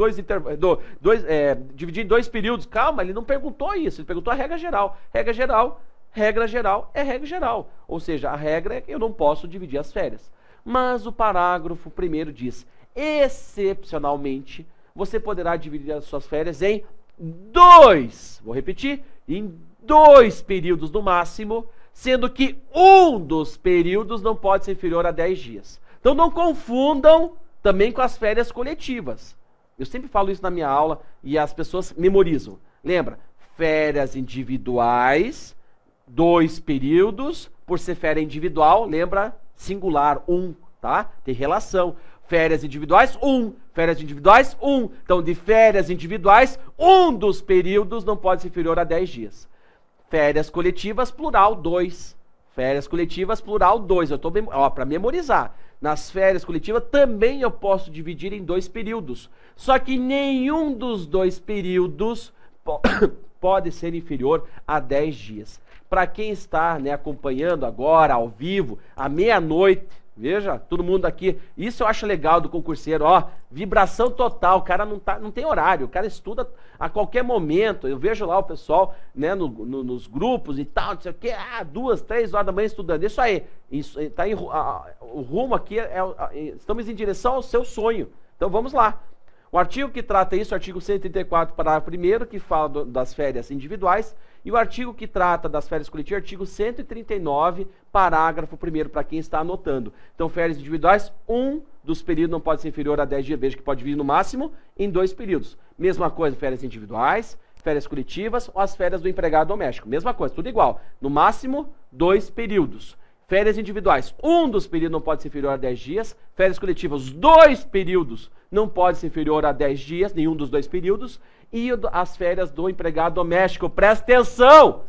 dividir em 2 períodos. Calma, ele não perguntou isso, ele perguntou a regra geral. Regra geral é regra geral. Ou seja, a regra é que eu não posso dividir as férias. Mas o parágrafo 1º diz: excepcionalmente, você poderá dividir as suas férias em 2, vou repetir, em 2 períodos no máximo, sendo que um dos períodos não pode ser inferior a 10 dias. Então não confundam também com as férias coletivas. Eu sempre falo isso na minha aula e as pessoas memorizam. Lembra? Férias individuais, 2 períodos, por ser férias individual, lembra? Singular, 1, tá? Tem relação. Férias individuais, 1. Férias individuais, 1. Então, de férias individuais, um dos períodos não pode ser inferior a 10 dias. Férias coletivas, plural, 2. Férias coletivas, plural, 2. Eu estou para memorizar. Nas férias coletivas também eu posso dividir em 2 períodos. Só que nenhum dos 2 períodos pode ser inferior a 10 dias. Para quem está, né, acompanhando agora, ao vivo, à meia-noite, veja, todo mundo aqui, isso eu acho legal do concurseiro, ó, vibração total, o cara não tem horário, o cara estuda a qualquer momento, eu vejo lá o pessoal, né, nos grupos e tal, não sei o que, 2, 3 horas da manhã estudando, isso aí, tá o rumo aqui, estamos em direção ao seu sonho, então vamos lá. O artigo que trata isso é o artigo 134, parágrafo 1º, que fala das férias individuais, e o artigo que trata das férias coletivas, artigo 139, parágrafo 1º, para quem está anotando. Então, férias individuais, um dos períodos não pode ser inferior a 10 dias, veja que pode vir no máximo em 2 períodos. Mesma coisa, férias individuais, férias coletivas ou as férias do empregado doméstico. Mesma coisa, tudo igual. No máximo, 2 períodos. Férias individuais, um dos períodos não pode ser inferior a 10 dias. Férias coletivas, 2 períodos não pode ser inferior a 10 dias, nenhum dos 2 períodos. E as férias do empregado doméstico, presta atenção!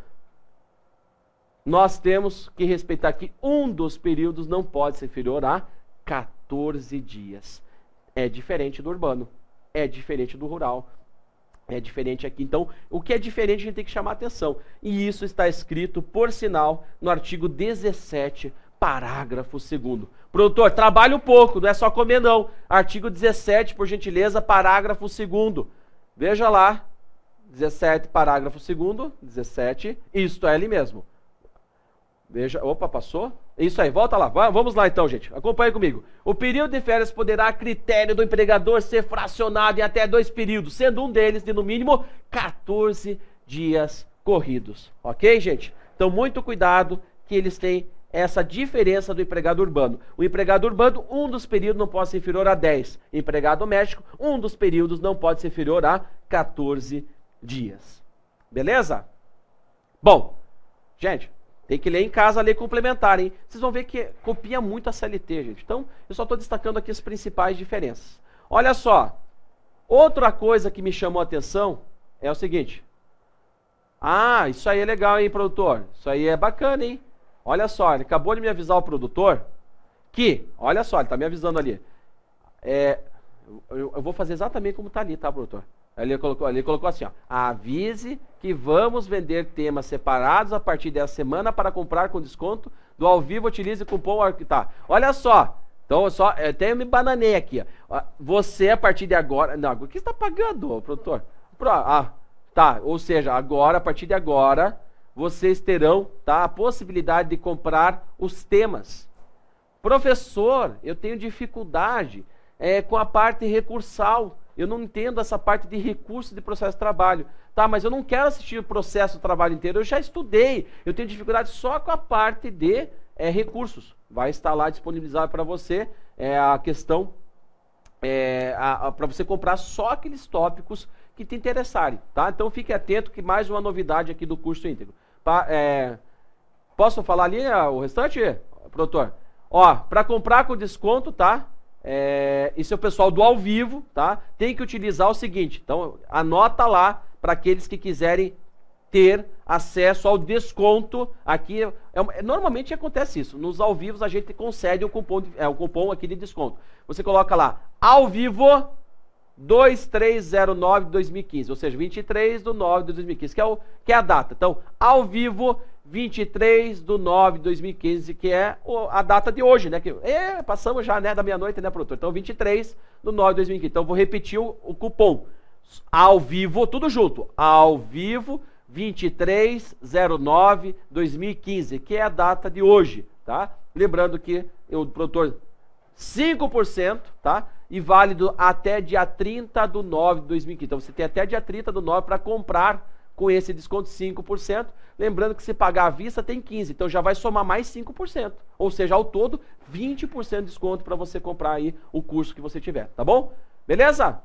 Nós temos que respeitar que um dos períodos não pode ser inferior a 14 dias. É diferente do urbano, é diferente do rural, é diferente aqui. Então, o que é diferente a gente tem que chamar atenção. E isso está escrito, por sinal, no artigo 17, parágrafo 2º. Produtor, trabalha um pouco, não é só comer não. Artigo 17, por gentileza, parágrafo 2º. Veja lá, 17, parágrafo 2º, 17, isto é ali mesmo. Veja, opa, passou? Isso aí, volta lá, vamos lá então, gente, acompanhe comigo. O período de férias poderá, a critério do empregador, ser fracionado em até 2 períodos, sendo um deles de no mínimo 14 dias corridos, ok, gente? Então, muito cuidado que eles têm essa diferença do empregado urbano. O empregado urbano, um dos períodos não pode ser inferior a 10. Empregado doméstico, um dos períodos não pode ser inferior a 14 dias. Beleza? Bom, gente, tem que ler em casa a lei complementar, hein? Vocês vão ver que copia muito a CLT, gente. Então, eu só estou destacando aqui as principais diferenças. Olha só, outra coisa que me chamou a atenção é o seguinte. Ah, isso aí é legal, hein, produtor? Isso aí é bacana, hein? Olha só, ele acabou de me avisar, o produtor, que, olha só, ele está me avisando ali. Eu vou fazer exatamente como está ali, tá, produtor? Ele colocou assim, ó, avise que vamos vender temas separados a partir dessa semana para comprar com desconto do ao vivo, utilize o cupom, tá, olha só, então até eu me bananei aqui, ó. Você a partir de agora, não, o que você está pagando, produtor? Tá, ou seja, agora, a partir de agora, vocês terão, tá, a possibilidade de comprar os temas. Professor, eu tenho dificuldade com a parte recursal. Eu não entendo essa parte de recurso de processo de trabalho. Tá, mas eu não quero assistir o processo do trabalho inteiro. Eu já estudei. Eu tenho dificuldade só com a parte de recursos. Vai estar lá disponibilizado para você a questão para você comprar só aqueles tópicos que te interessarem. Tá? Então fique atento que mais uma novidade aqui do curso íntegro. Posso falar ali o restante, produtor? Ó, para comprar com desconto, tá? Isso é o pessoal do ao vivo, tá? Tem que utilizar o seguinte, então anota lá para aqueles que quiserem ter acesso ao desconto aqui. Normalmente acontece isso, nos ao vivos a gente concede o cupom aqui de desconto. Você coloca lá, ao vivo 2309 de 2015, ou seja, 23 de 9 de 2015, que é a data. Então, ao vivo 23 de 9 de 2015, que é a data de hoje, né? Passamos já, né, da meia-noite, né, produtor? Então, 23 de 9 de 2015. Então, vou repetir o cupom. Ao vivo, tudo junto. Ao vivo 2309 2015, que é a data de hoje, tá? Lembrando que o produtor 5%, tá? E válido até dia 30 de 9 de 2015. Então, você tem até dia 30 de 9 para comprar com esse desconto de 5%. Lembrando que se pagar à vista tem 15%, então já vai somar mais 5%. Ou seja, ao todo, 20% de desconto para você comprar aí o curso que você tiver, tá bom? Beleza?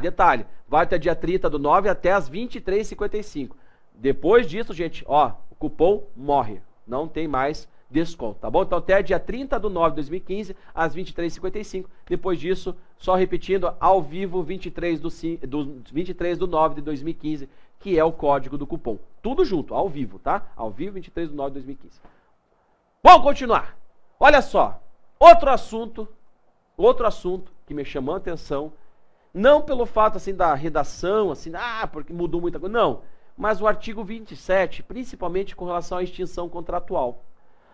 Detalhe, vai até dia 30 do 9 até as 23h55. Depois disso, gente, ó, o cupom morre. Não tem mais desconto, tá bom? Então até dia 30 do 9 de 2015, às 23h55. Depois disso, só repetindo, ao vivo 23 do 9 de 2015, que é o código do cupom. Tudo junto, ao vivo, tá? Ao vivo 23 do 9 de 2015. Vamos continuar. Olha só, outro assunto que me chamou a atenção, não pelo fato assim da redação, assim, porque mudou muita coisa, não, mas o artigo 27, principalmente com relação à extinção contratual.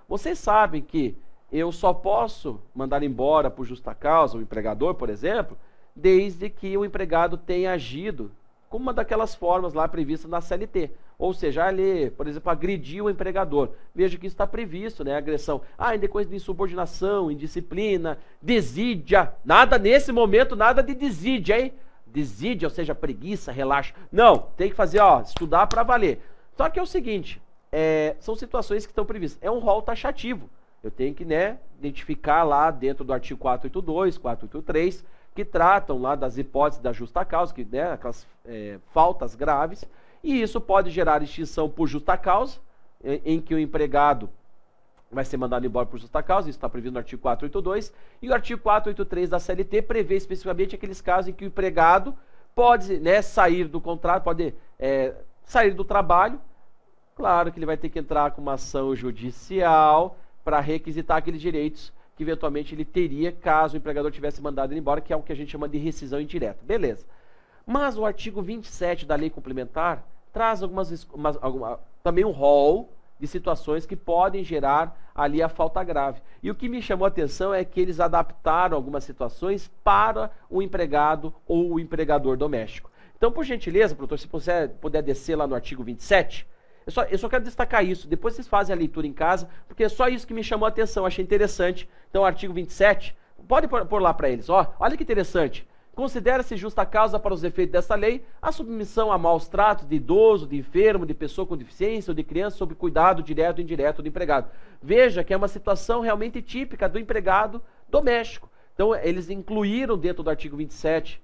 Vocês sabem que eu só posso mandar embora por justa causa o empregador, por exemplo, desde que o empregado tenha agido como uma daquelas formas lá previstas na CLT. Ou seja, ele, por exemplo, agrediu o empregador. Veja que isso está previsto, né? Agressão. Em decorrência de insubordinação, indisciplina, desídia. Nada nesse momento, nada de desídia, hein? Desídia, ou seja, preguiça, relaxo. Não, tem que fazer, estudar para valer. Só que é o seguinte, são situações que estão previstas. É um rol taxativo. Eu tenho que, identificar lá dentro do artigo 482, 483, que tratam lá das hipóteses da justa causa, que, aquelas faltas graves. E isso pode gerar extinção por justa causa, em que o empregado vai ser mandado embora por justa causa, isso está previsto no artigo 482, e o artigo 483 da CLT prevê especificamente aqueles casos em que o empregado pode sair do contrato, pode sair do trabalho. Claro que ele vai ter que entrar com uma ação judicial para requisitar aqueles direitos que eventualmente ele teria caso o empregador tivesse mandado ele embora, que é o que a gente chama de rescisão indireta. Beleza. Mas o artigo 27 da lei complementar traz também um rol de situações que podem gerar ali a falta grave. E o que me chamou a atenção é que eles adaptaram algumas situações para o empregado ou o empregador doméstico. Então, por gentileza, professor, se você puder descer lá no artigo 27, eu só quero destacar isso, depois vocês fazem a leitura em casa, porque é só isso que me chamou a atenção, achei interessante. Então, artigo 27, pode pôr lá para eles, olha que interessante. Considera-se justa causa para os efeitos desta lei a submissão a maus tratos de idoso, de enfermo, de pessoa com deficiência ou de criança sob cuidado direto ou indireto do empregado. Veja que é uma situação realmente típica do empregado doméstico. Então, eles incluíram dentro do artigo 27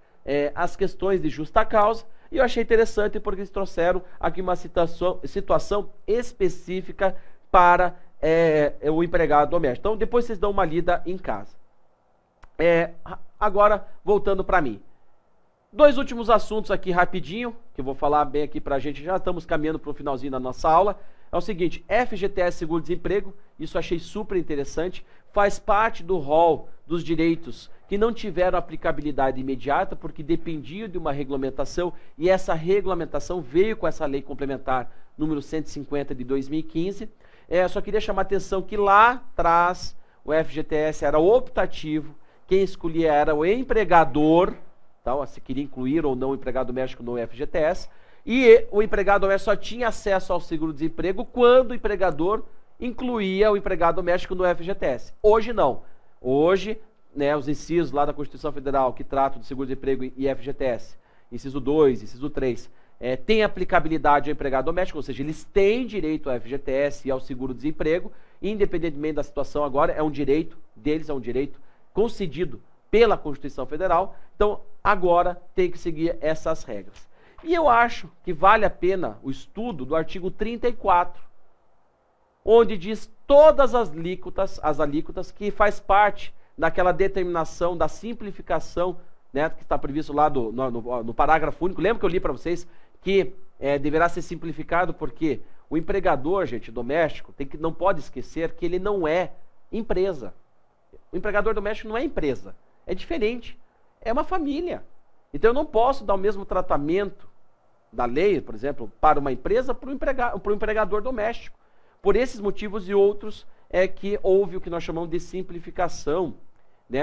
as questões de justa causa, e eu achei interessante porque eles trouxeram aqui uma situação específica para o empregado doméstico. Então, depois vocês dão uma lida em casa. Agora, voltando para mim. 2 últimos assuntos aqui rapidinho, que eu vou falar bem aqui para a gente, já estamos caminhando para o finalzinho da nossa aula. É o seguinte, FGTS Seguro-Desemprego, isso eu achei super interessante, faz parte do rol dos direitos que não tiveram aplicabilidade imediata, porque dependiam de uma regulamentação, e essa regulamentação veio com essa lei complementar número 150 de 2015. Só queria chamar a atenção que lá atrás o FGTS era optativo, quem escolhia era o empregador, então, se queria incluir ou não o empregado doméstico no FGTS, e o empregado doméstico só tinha acesso ao seguro-desemprego quando o empregador incluía o empregado doméstico no FGTS. Hoje não. Hoje, os incisos lá da Constituição Federal que tratam do seguro-desemprego e FGTS, inciso 2, inciso 3, tem aplicabilidade ao empregado doméstico, ou seja, eles têm direito ao FGTS e ao seguro-desemprego, independentemente da situação agora, é um direito deles, é um direito concedido pela Constituição Federal. Então, agora tem que seguir essas regras. E eu acho que vale a pena o estudo do artigo 34, onde diz todas as alíquotas que faz parte daquela determinação da simplificação, que está previsto lá no parágrafo único. Lembra que eu li para vocês que deverá ser simplificado porque o empregador, gente, doméstico, não pode esquecer que ele não é empresa. O empregador doméstico não é empresa, é diferente, é uma família. Então eu não posso dar o mesmo tratamento da lei, por exemplo, para uma empresa, para o empregador doméstico. Por esses motivos e outros é que houve o que nós chamamos de simplificação,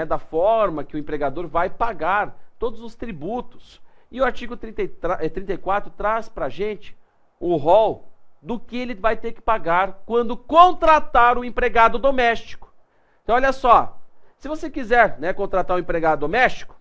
da forma que o empregador vai pagar todos os tributos. E o artigo 34 traz para a gente o rol do que ele vai ter que pagar quando contratar o empregado doméstico. Então olha só, se você quiser contratar um empregado doméstico,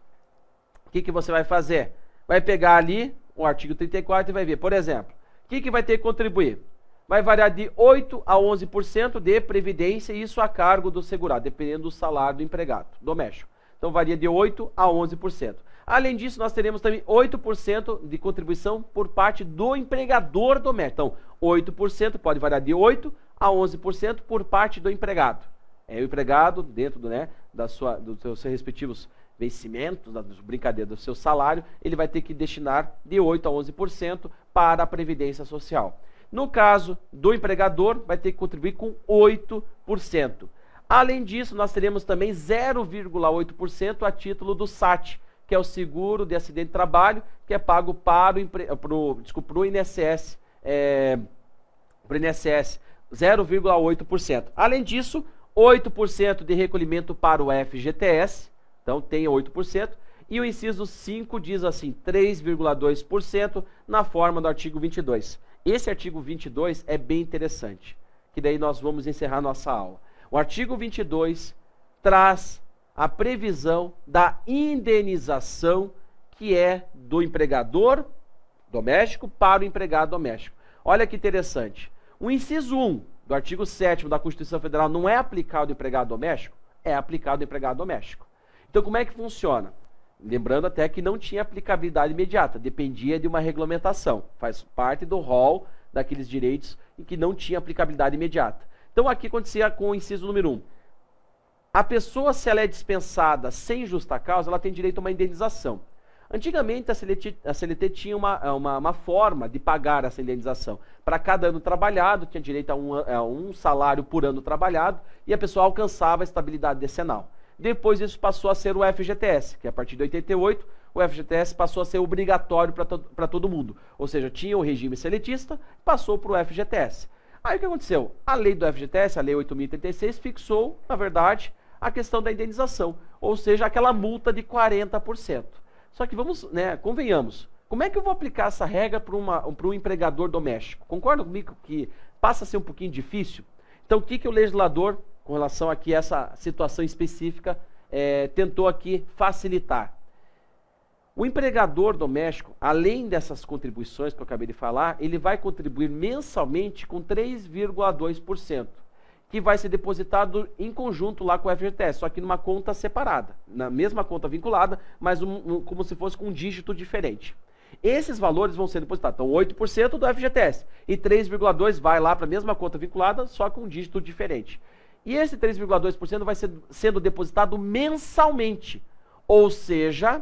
o que você vai fazer? Vai pegar ali o artigo 34 e vai ver, por exemplo, o que vai ter que contribuir? Vai variar de 8% a 11% de previdência, e isso a cargo do segurado, dependendo do salário do empregado doméstico. Então varia de 8% a 11%. Além disso, nós teremos também 8% de contribuição por parte do empregador doméstico. Então, 8% pode variar de 8% a 11% por parte do empregado. O empregado, dentro dos seus respectivos vencimentos, das brincadeiras do seu salário, ele vai ter que destinar de 8% a 11% para a Previdência Social. No caso do empregador, vai ter que contribuir com 8%. Além disso, nós teremos também 0,8% a título do SAT, que é o seguro de acidente de trabalho, que é pago para o INSS, 0,8%. Além disso, 8% de recolhimento para o FGTS, então tem 8%, e o inciso 5 diz assim, 3,2% na forma do artigo 22. esse artigo 22 é bem interessante, que daí nós vamos encerrar nossa aula. O artigo 22 traz a previsão da indenização que é do empregador doméstico para o empregado doméstico. Olha que interessante. O inciso 1 do artigo 7º da Constituição Federal não é aplicado ao empregado doméstico? É aplicado ao empregado doméstico. Então, como é que funciona? Lembrando até que não tinha aplicabilidade imediata, dependia de uma regulamentação. Faz parte do rol daqueles direitos em que não tinha aplicabilidade imediata. Então, aqui acontecia com o inciso número 1. A pessoa, se ela é dispensada sem justa causa, ela tem direito a uma indenização. Antigamente, a CLT tinha uma forma de pagar essa indenização. Para cada ano trabalhado, tinha direito a um salário por ano trabalhado e a pessoa alcançava a estabilidade decenal. Depois isso passou a ser o FGTS, que a partir de 88, o FGTS passou a ser obrigatório para todo mundo. Ou seja, tinha o regime seletista, passou para o FGTS. Aí o que aconteceu? A lei do FGTS, a lei 8.036, fixou, na verdade, a questão da indenização. Ou seja, aquela multa de 40%. Só que vamos, convenhamos, como é que eu vou aplicar essa regra para um empregador doméstico? Concorda comigo que passa a ser um pouquinho difícil? Então, o que o legislador, com relação aqui a essa situação específica, tentou aqui facilitar? O empregador doméstico, além dessas contribuições que eu acabei de falar, ele vai contribuir mensalmente com 3,2%. Que vai ser depositado em conjunto lá com o FGTS, só que numa conta separada, na mesma conta vinculada, mas como se fosse com um dígito diferente. Esses valores vão ser depositados, então 8% do FGTS e 3,2% vai lá para a mesma conta vinculada, só com um dígito diferente. E esse 3,2% vai ser sendo depositado mensalmente, ou seja,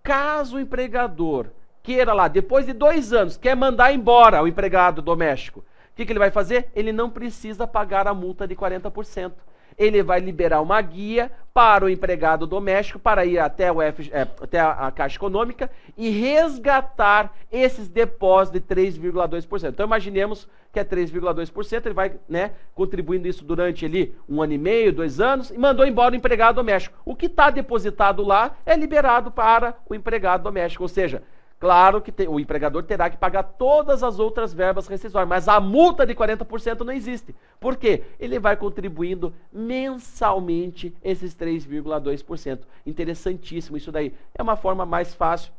caso o empregador queira lá, depois de 2 anos, quer mandar embora o empregado doméstico, o que ele vai fazer? Ele não precisa pagar a multa de 40%. Ele vai liberar uma guia para o empregado doméstico para ir até a Caixa Econômica e resgatar esses depósitos de 3,2%. Então imaginemos que é 3,2%, ele vai contribuindo isso durante ali 1 ano e meio, 2 anos, e mandou embora o empregado doméstico. O que está depositado lá é liberado para o empregado doméstico, ou seja, claro que o empregador terá que pagar todas as outras verbas rescisórias, mas a multa de 40% não existe. Por quê? Ele vai contribuindo mensalmente esses 3,2%. Interessantíssimo isso daí. É uma forma mais fácil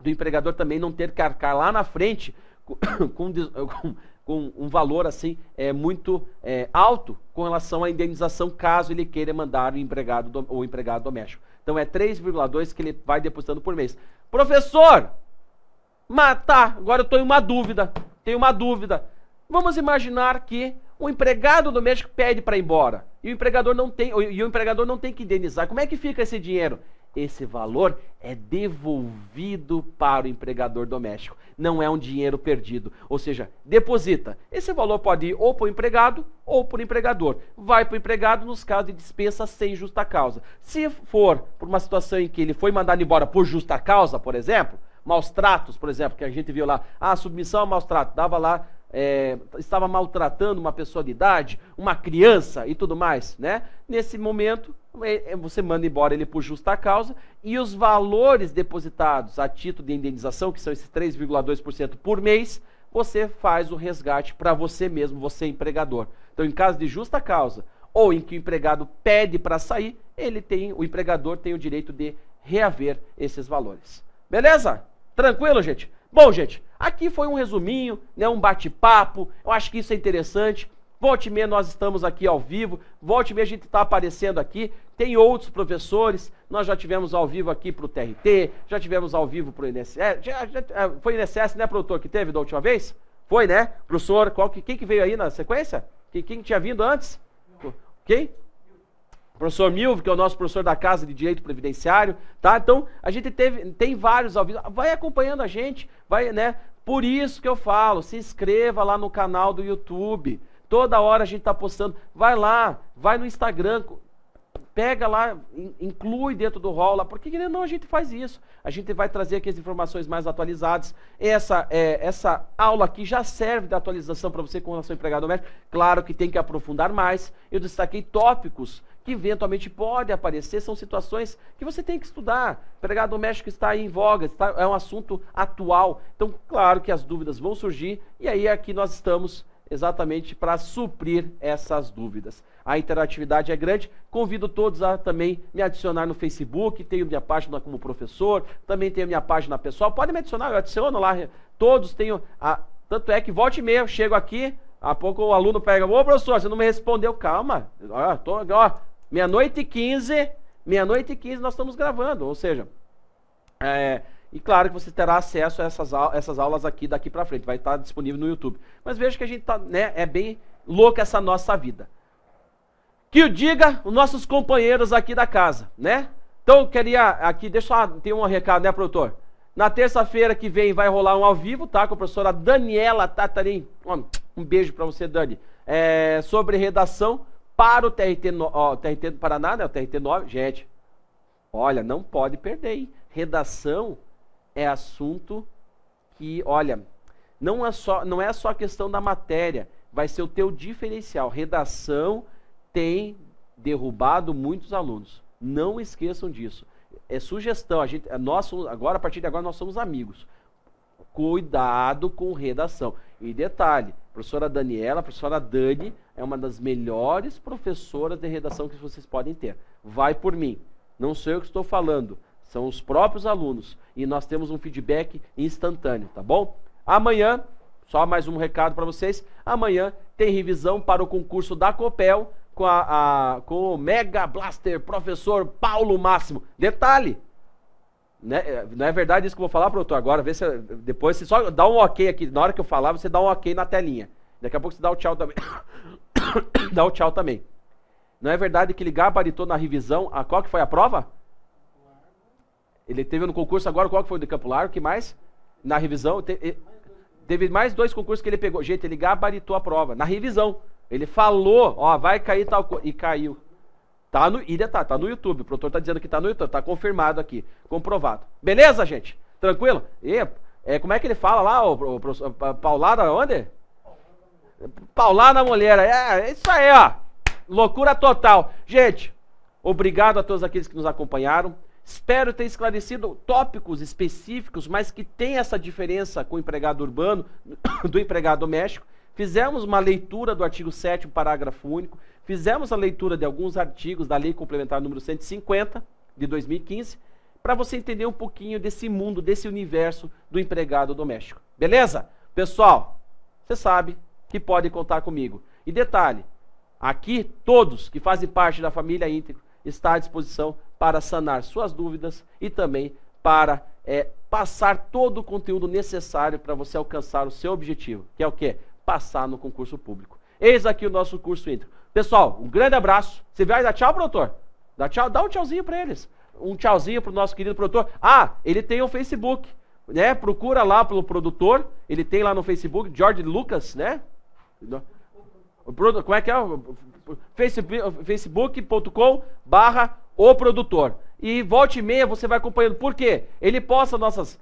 do empregador também não ter que arcar lá na frente com um valor assim muito alto com relação à indenização, caso ele queira mandar o empregado doméstico. Então é 3,2% que ele vai depositando por mês. Professor! Mas tá, agora eu tenho uma dúvida. Vamos imaginar que o empregado doméstico pede para ir embora e o empregador não tem que indenizar. Como é que fica esse dinheiro? Esse valor é devolvido para o empregador doméstico. Não é um dinheiro perdido. Ou seja, deposita. Esse valor pode ir ou para o empregado ou para o empregador. Vai para o empregado nos casos de dispensa sem justa causa. Se for por uma situação em que ele foi mandado embora por justa causa, por exemplo, maus tratos, por exemplo, que a gente viu lá, submissão a maus tratos, dava lá, estava maltratando uma pessoa de idade, uma criança e tudo mais, Nesse momento, você manda embora ele por justa causa e os valores depositados a título de indenização, que são esses 3,2% por mês, você faz o resgate para você mesmo, você empregador. Então, em caso de justa causa ou em que o empregado pede para sair, o empregador tem o direito de reaver esses valores. Beleza? Tranquilo, gente? Bom, gente, aqui foi um resuminho, um bate-papo, eu acho que isso é interessante. Volte e meia nós estamos aqui ao vivo, volte e meia a gente está aparecendo aqui, tem outros professores, nós já tivemos ao vivo aqui para o TRT, já tivemos ao vivo para o INSS, foi o INSS, produtor, que teve da última vez? Foi, Professor, quem que veio aí na sequência? Quem tinha vindo antes? Quem? Professor Milvio, que é o nosso professor da Casa de Direito Previdenciário, tá? Então, a gente tem vários ao vivo, vai acompanhando a gente, Por isso que eu falo, se inscreva lá no canal do YouTube, toda hora a gente está postando, vai lá, vai no Instagram, pega lá, inclui dentro do rol lá, porque não a gente faz isso, a gente vai trazer aqui as informações mais atualizadas. Essa aula aqui já serve de atualização para você com relação ao empregado doméstico, claro que tem que aprofundar mais. Eu destaquei tópicos que eventualmente pode aparecer, são situações que você tem que estudar. Empregado doméstico está aí em voga, é um assunto atual. Então, claro que as dúvidas vão surgir, e aí aqui nós estamos exatamente para suprir essas dúvidas. A interatividade é grande, convido todos a também me adicionar no Facebook, tenho minha página como professor, também tenho minha página pessoal, podem me adicionar, eu adiciono lá, todos tenho, tanto é que volte e meia, eu chego aqui, há pouco o aluno pega, ô professor, você não me respondeu, calma, meia-noite e 15 nós estamos gravando, ou seja, e claro que você terá acesso a essas aulas aqui daqui para frente, vai estar disponível no YouTube. Mas veja que a gente tá, né, é bem louca essa nossa vida. Que o diga os nossos companheiros aqui da casa, né? Então eu queria aqui, deixa eu ter um recado, né, produtor? Na terça-feira que vem vai rolar um ao vivo, tá? Com a professora Daniela Tatarim. Um beijo para você, Dani. Sobre redação para o TRT do Paraná, né? O TRT 9. Gente, olha, não pode perder, hein? Redação é assunto que, olha, não é só a questão da matéria, vai ser o teu diferencial. Redação tem derrubado muitos alunos. Não esqueçam disso. É sugestão, agora, a partir de agora, nós somos amigos. Cuidado com redação. E detalhe, a professora Daniela, a professora Dani, é uma das melhores professoras de redação que vocês podem ter. Vai por mim. Não sou eu que estou falando. São os próprios alunos. E nós temos um feedback instantâneo, tá bom? Amanhã, só mais um recado para vocês. Amanhã tem revisão para o concurso da Copel com o Mega Blaster professor Paulo Máximo. Detalhe, né? Não é verdade isso que eu vou falar, produtor? Agora, vê se depois você só dá um ok aqui. Na hora que eu falar, você dá um ok na telinha. Daqui a pouco você dá o tchau também. Dá o tchau também. Não é verdade que ele gabaritou na revisão? Qual que foi a prova? Ele teve no concurso agora, qual que foi o de Campo Largo? Que mais? Na revisão, teve mais 2 concursos que ele pegou. Gente, ele gabaritou a prova, na revisão. Ele falou, ó, vai cair tal coisa, e caiu. Tá no YouTube, o produtor tá dizendo que tá no YouTube, tá confirmado aqui, comprovado. Beleza, gente? Tranquilo? Como é que ele fala lá, o professor Paulada, onde? Paulada Mulher, é isso aí, ó. Loucura total. Gente, obrigado a todos aqueles que nos acompanharam. Espero ter esclarecido tópicos específicos, mas que tem essa diferença com o empregado urbano do empregado doméstico. Fizemos uma leitura do artigo 7º, parágrafo único. Fizemos a leitura de alguns artigos da Lei Complementar número 150, de 2015, para você entender um pouquinho desse mundo, desse universo do empregado doméstico. Beleza? Pessoal, você sabe que pode contar comigo. E detalhe, aqui todos que fazem parte da família Íntegro está à disposição para sanar suas dúvidas e também para passar todo o conteúdo necessário para você alcançar o seu objetivo, que é o quê? Passar no concurso público. Eis aqui o nosso curso Íntegro. Pessoal, um grande abraço. Você vai dar tchau, produtor? Dá um tchauzinho para eles. Um tchauzinho para o nosso querido produtor. Ele tem o Facebook, né? Procura lá pelo produtor. Ele tem lá no Facebook, George Lucas, né? Como é que é? facebook.com/o produtor. E volte e meia você vai acompanhando. Por quê? Ele posta nossas...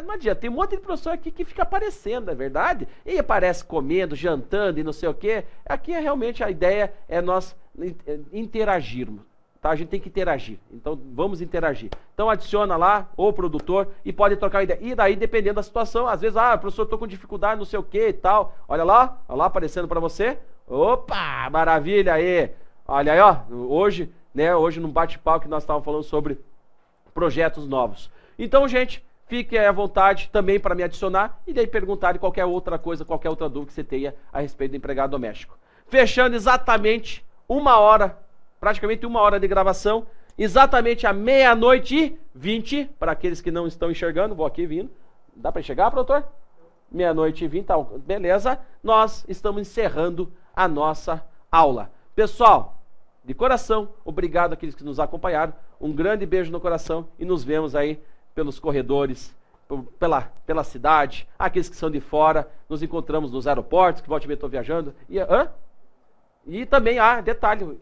não adianta, tem um monte de professor aqui que fica aparecendo, é verdade? E aparece comendo, jantando e não sei o quê. Aqui realmente a ideia é nós interagirmos. Tá? A gente tem que interagir. Então vamos interagir. Então adiciona lá o produtor e pode trocar ideia. E daí, dependendo da situação, às vezes, professor, estou com dificuldade, não sei o quê e tal. Olha lá aparecendo para você. Opa, maravilha aí. Olha aí, ó, hoje num bate-papo que nós estávamos falando sobre projetos novos. Então, gente, fique à vontade também para me adicionar e daí perguntar de qualquer outra coisa, qualquer outra dúvida que você tenha a respeito do empregado doméstico. Fechando exatamente 1 hora, praticamente 1 hora de gravação, exatamente à 00:20, para aqueles que não estão enxergando, vou aqui vindo. Dá para enxergar, produtor? 00:20, tá, beleza? Nós estamos encerrando a nossa aula. Pessoal, de coração, obrigado àqueles que nos acompanharam. Um grande beijo no coração e nos vemos aí pelos corredores, pela cidade, aqueles que são de fora, nos encontramos nos aeroportos, que volta e meia estou viajando. E também, detalhe,